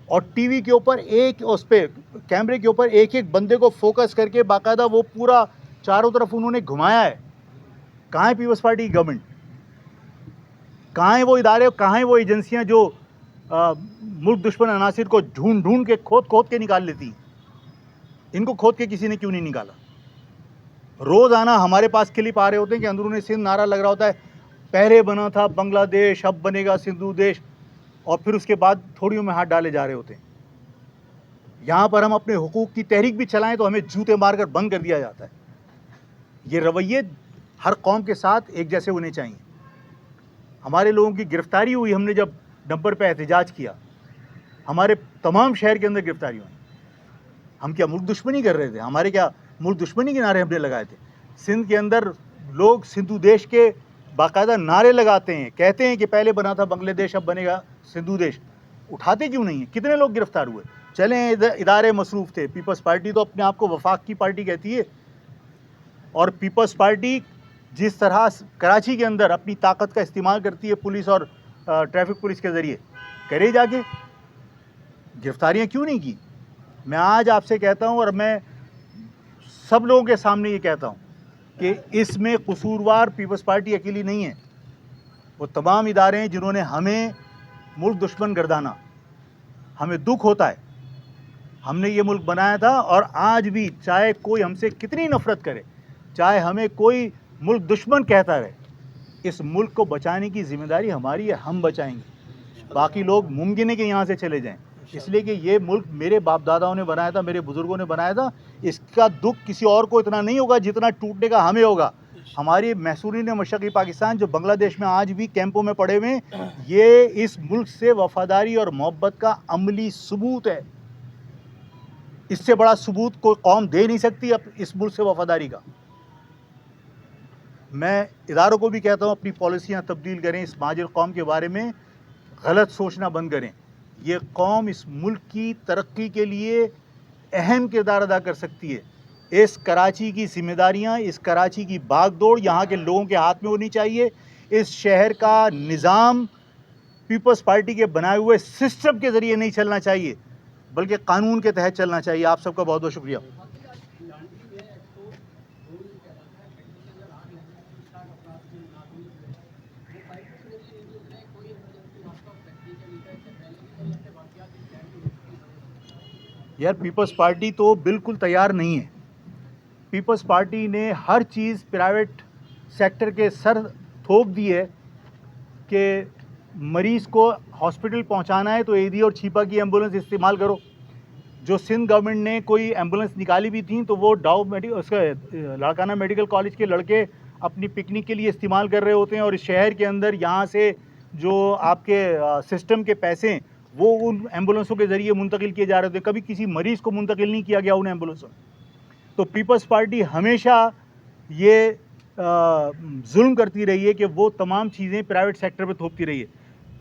اور ٹی وی کے اوپر اس پہ کیمرے کے اوپر ایک ایک بندے کو فوکس کر کے باقاعدہ وہ پورا چاروں طرف انہوں نے گھمایا ہے. کہاں ہے پیپلز پارٹی کی گورنمنٹ؟ کہاں ہیں وہ ادارے, کہاں ہیں وہ ایجنسیاں جو ملک دشمن عناصر کو ڈھونڈ کے کھود کے نکال لیتی ہیں؟ ان کو کھود کے کسی نے کیوں نہیں نکالا؟ روزانہ ہمارے پاس کلپ آ رہے ہوتے ہیں کہ اندرون سندھ نعرہ لگ رہا ہوتا ہے, پہلے بنا تھا بنگلہ دیش اب بنے گا سندھو دیش, اور پھر اس کے بعد تھوڑیوں میں ہاتھ ڈالے جا رہے ہوتے ہیں. یہاں پر ہم اپنے حقوق کی تحریک بھی چلائیں تو ہمیں جوتے مار کر بند کر دیا جاتا ہے. یہ رویے ہر قوم کے ساتھ ایک جیسے ہونے چاہیے. ہمارے لوگوں کی گرفتاری ہوئی, ہم نے جب نمبر پہ احتجاج کیا, ہمارے تمام شہر کے اندر گرفتاری ہوئی. ہم کیا ملک دشمنی کر رہے تھے؟ ہمارے کیا ملک دشمنی کے نعرے ہم نے لگائے تھے؟ سندھ کے اندر لوگ سندھو دیش کے باقاعدہ نعرے لگاتے ہیں, کہتے ہیں کہ پہلے بنا تھا بنگلہ دیش اب بنے گا سندھو دیش. اٹھاتے کیوں نہیں ہیں؟ کتنے لوگ گرفتار ہوئے؟ چلیں ادارے مصروف تھے. پیپلز پارٹی تو اپنے آپ کو وفاق کی پارٹی کہتی ہے, اور پیپلز پارٹی جس طرح کراچی کے اندر اپنی طاقت کا استعمال کرتی ہے پولیس اور ٹریفک پولیس کے ذریعے, کرے جا کے گرفتاریاں کیوں نہیں کی؟ میں آج آپ سے کہتا ہوں اور میں سب لوگوں کے سامنے یہ کہتا ہوں کہ اس میں قصوروار پیپلز پارٹی اکیلی نہیں ہے, وہ تمام ادارے ہیں جنہوں نے ہمیں ملک دشمن گردانا. ہمیں دکھ ہوتا ہے, ہم نے یہ ملک بنایا تھا, اور آج بھی چاہے کوئی ہم سے کتنی نفرت کرے, چاہے ہمیں کوئی ملک دشمن کہتا رہے, اس ملک کو بچانے کی ذمہ داری ہماری ہے, ہم بچائیں گے. باقی لوگ ممکن ہے کہ یہاں سے چلے جائیں, اس لیے کہ یہ ملک میرے باپ داداؤں نے بنایا تھا, میرے بزرگوں نے بنایا تھا. اس کا دکھ کسی اور کو اتنا نہیں ہوگا جتنا ٹوٹنے کا ہمیں ہوگا. ہماری محصورین مشرقی پاکستان جو بنگلہ دیش میں آج بھی کیمپوں میں پڑے ہوئے ہیں, یہ اس ملک سے وفاداری اور محبت کا عملی ثبوت ہے. اس سے بڑا ثبوت کوئی قوم دے نہیں سکتی اس ملک سے وفاداری کا. میں اداروں کو بھی کہتا ہوں اپنی پالیسیاں تبدیل کریں, اس مہاجر قوم کے بارے میں غلط سوچنا بند کریں. یہ قوم اس ملک کی ترقی کے لیے اہم کردار ادا کر سکتی ہے. اس کراچی کی ذمہ داریاں, اس کراچی کی بھاگ دوڑ یہاں کے لوگوں کے ہاتھ میں ہونی چاہیے. اس شہر کا نظام پیپلز پارٹی کے بنائے ہوئے سسٹم کے ذریعے نہیں چلنا چاہیے, بلکہ قانون کے تحت چلنا چاہیے. آپ سب کا بہت بہت شکریہ. یار پیپلز پارٹی تو بالکل تیار نہیں ہے. پیپلز پارٹی نے ہر چیز پرائیویٹ سیکٹر کے سر تھوپ دی ہے کہ مریض کو ہاسپٹل پہنچانا ہے تو ایدھی اور چھیپا کی ایمبولنس استعمال کرو. جو سندھ گورنمنٹ نے کوئی ایمبولنس نکالی بھی تھیں تو وہ اس کا لاڑکانہ میڈیکل کالج کے لڑکے اپنی پکنک کے لیے استعمال کر رہے ہوتے ہیں, اور اس شہر کے اندر یہاں سے جو آپ کے سسٹم کے پیسے ہیں وہ ان ایمبولنسوں کے ذریعے منتقل کیے جا رہے تھے. کبھی کسی مریض کو منتقل نہیں کیا گیا ان ایمبولنسوں. تو پیپلز پارٹی ہمیشہ یہ ظلم کرتی رہی ہے کہ وہ تمام چیزیں پرائیویٹ سیکٹر پہ تھوپتی رہی ہے.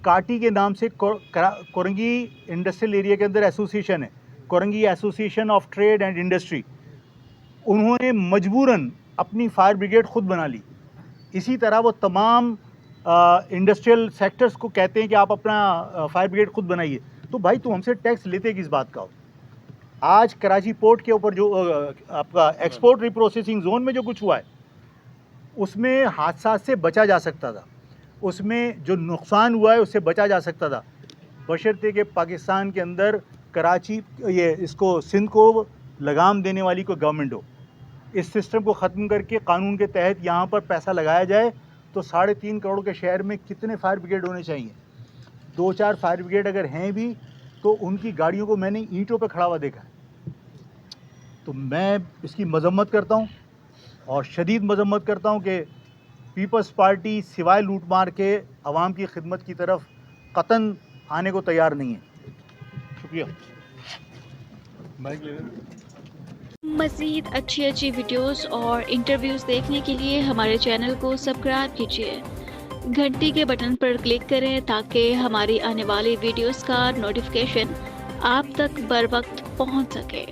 کاٹی کے نام سے کورنگی انڈسٹریل ایریا کے اندر ایسوسیشن ہے, Korangi association of trade and industry. انہوں نے مجبوراً اپنی فائر بریگیڈ خود بنا لی. اسی طرح وہ تمام انڈسٹریل سیکٹرز کو کہتے ہیں کہ آپ اپنا فائر بریگیڈ خود بنائیے. تو بھائی تم ہم سے ٹیکس لیتے کس بات کا ہو؟ آج کراچی پورٹ کے اوپر جو آپ کا ایکسپورٹ ری پروسیسنگ زون میں جو کچھ ہوا ہے اس میں حادثات سے بچا جا سکتا تھا, اس میں جو نقصان ہوا ہے اس سے بچا جا سکتا تھا, بشرطے کہ پاکستان کے اندر کراچی اس کو سندھ کو لگام دینے والی کوئی گورنمنٹ ہو. اس سسٹم کو ختم کر کے قانون کے تحت یہاں پر پیسہ لگایا جائے تو 3.5 کروڑ کے شہر میں کتنے فائر بریگیڈ ہونے چاہیے؟ 2-4 فائر بریگیڈ اگر ہیں بھی تو ان کی گاڑیوں کو میں نے اینٹوں پہ کھڑا ہوا دیکھا ہے. تو میں اس کی مذمت کرتا ہوں. اور شدید مذمت کرتا ہوں کہ پیپلز پارٹی سوائے لوٹ مار کے عوام کی خدمت کی طرف قطعاً آنے کو تیار نہیں ہے. شکریہ. مزید اچھی ویڈیوز اور انٹرویوز دیکھنے کے لیے ہمارے چینل کو سبسکرائب کیجیے. گھنٹی کے بٹن پر کلک کریں تاکہ ہماری آنے والی ویڈیوز کا نوٹیفیکیشن آپ تک بر وقت پہنچ سکے.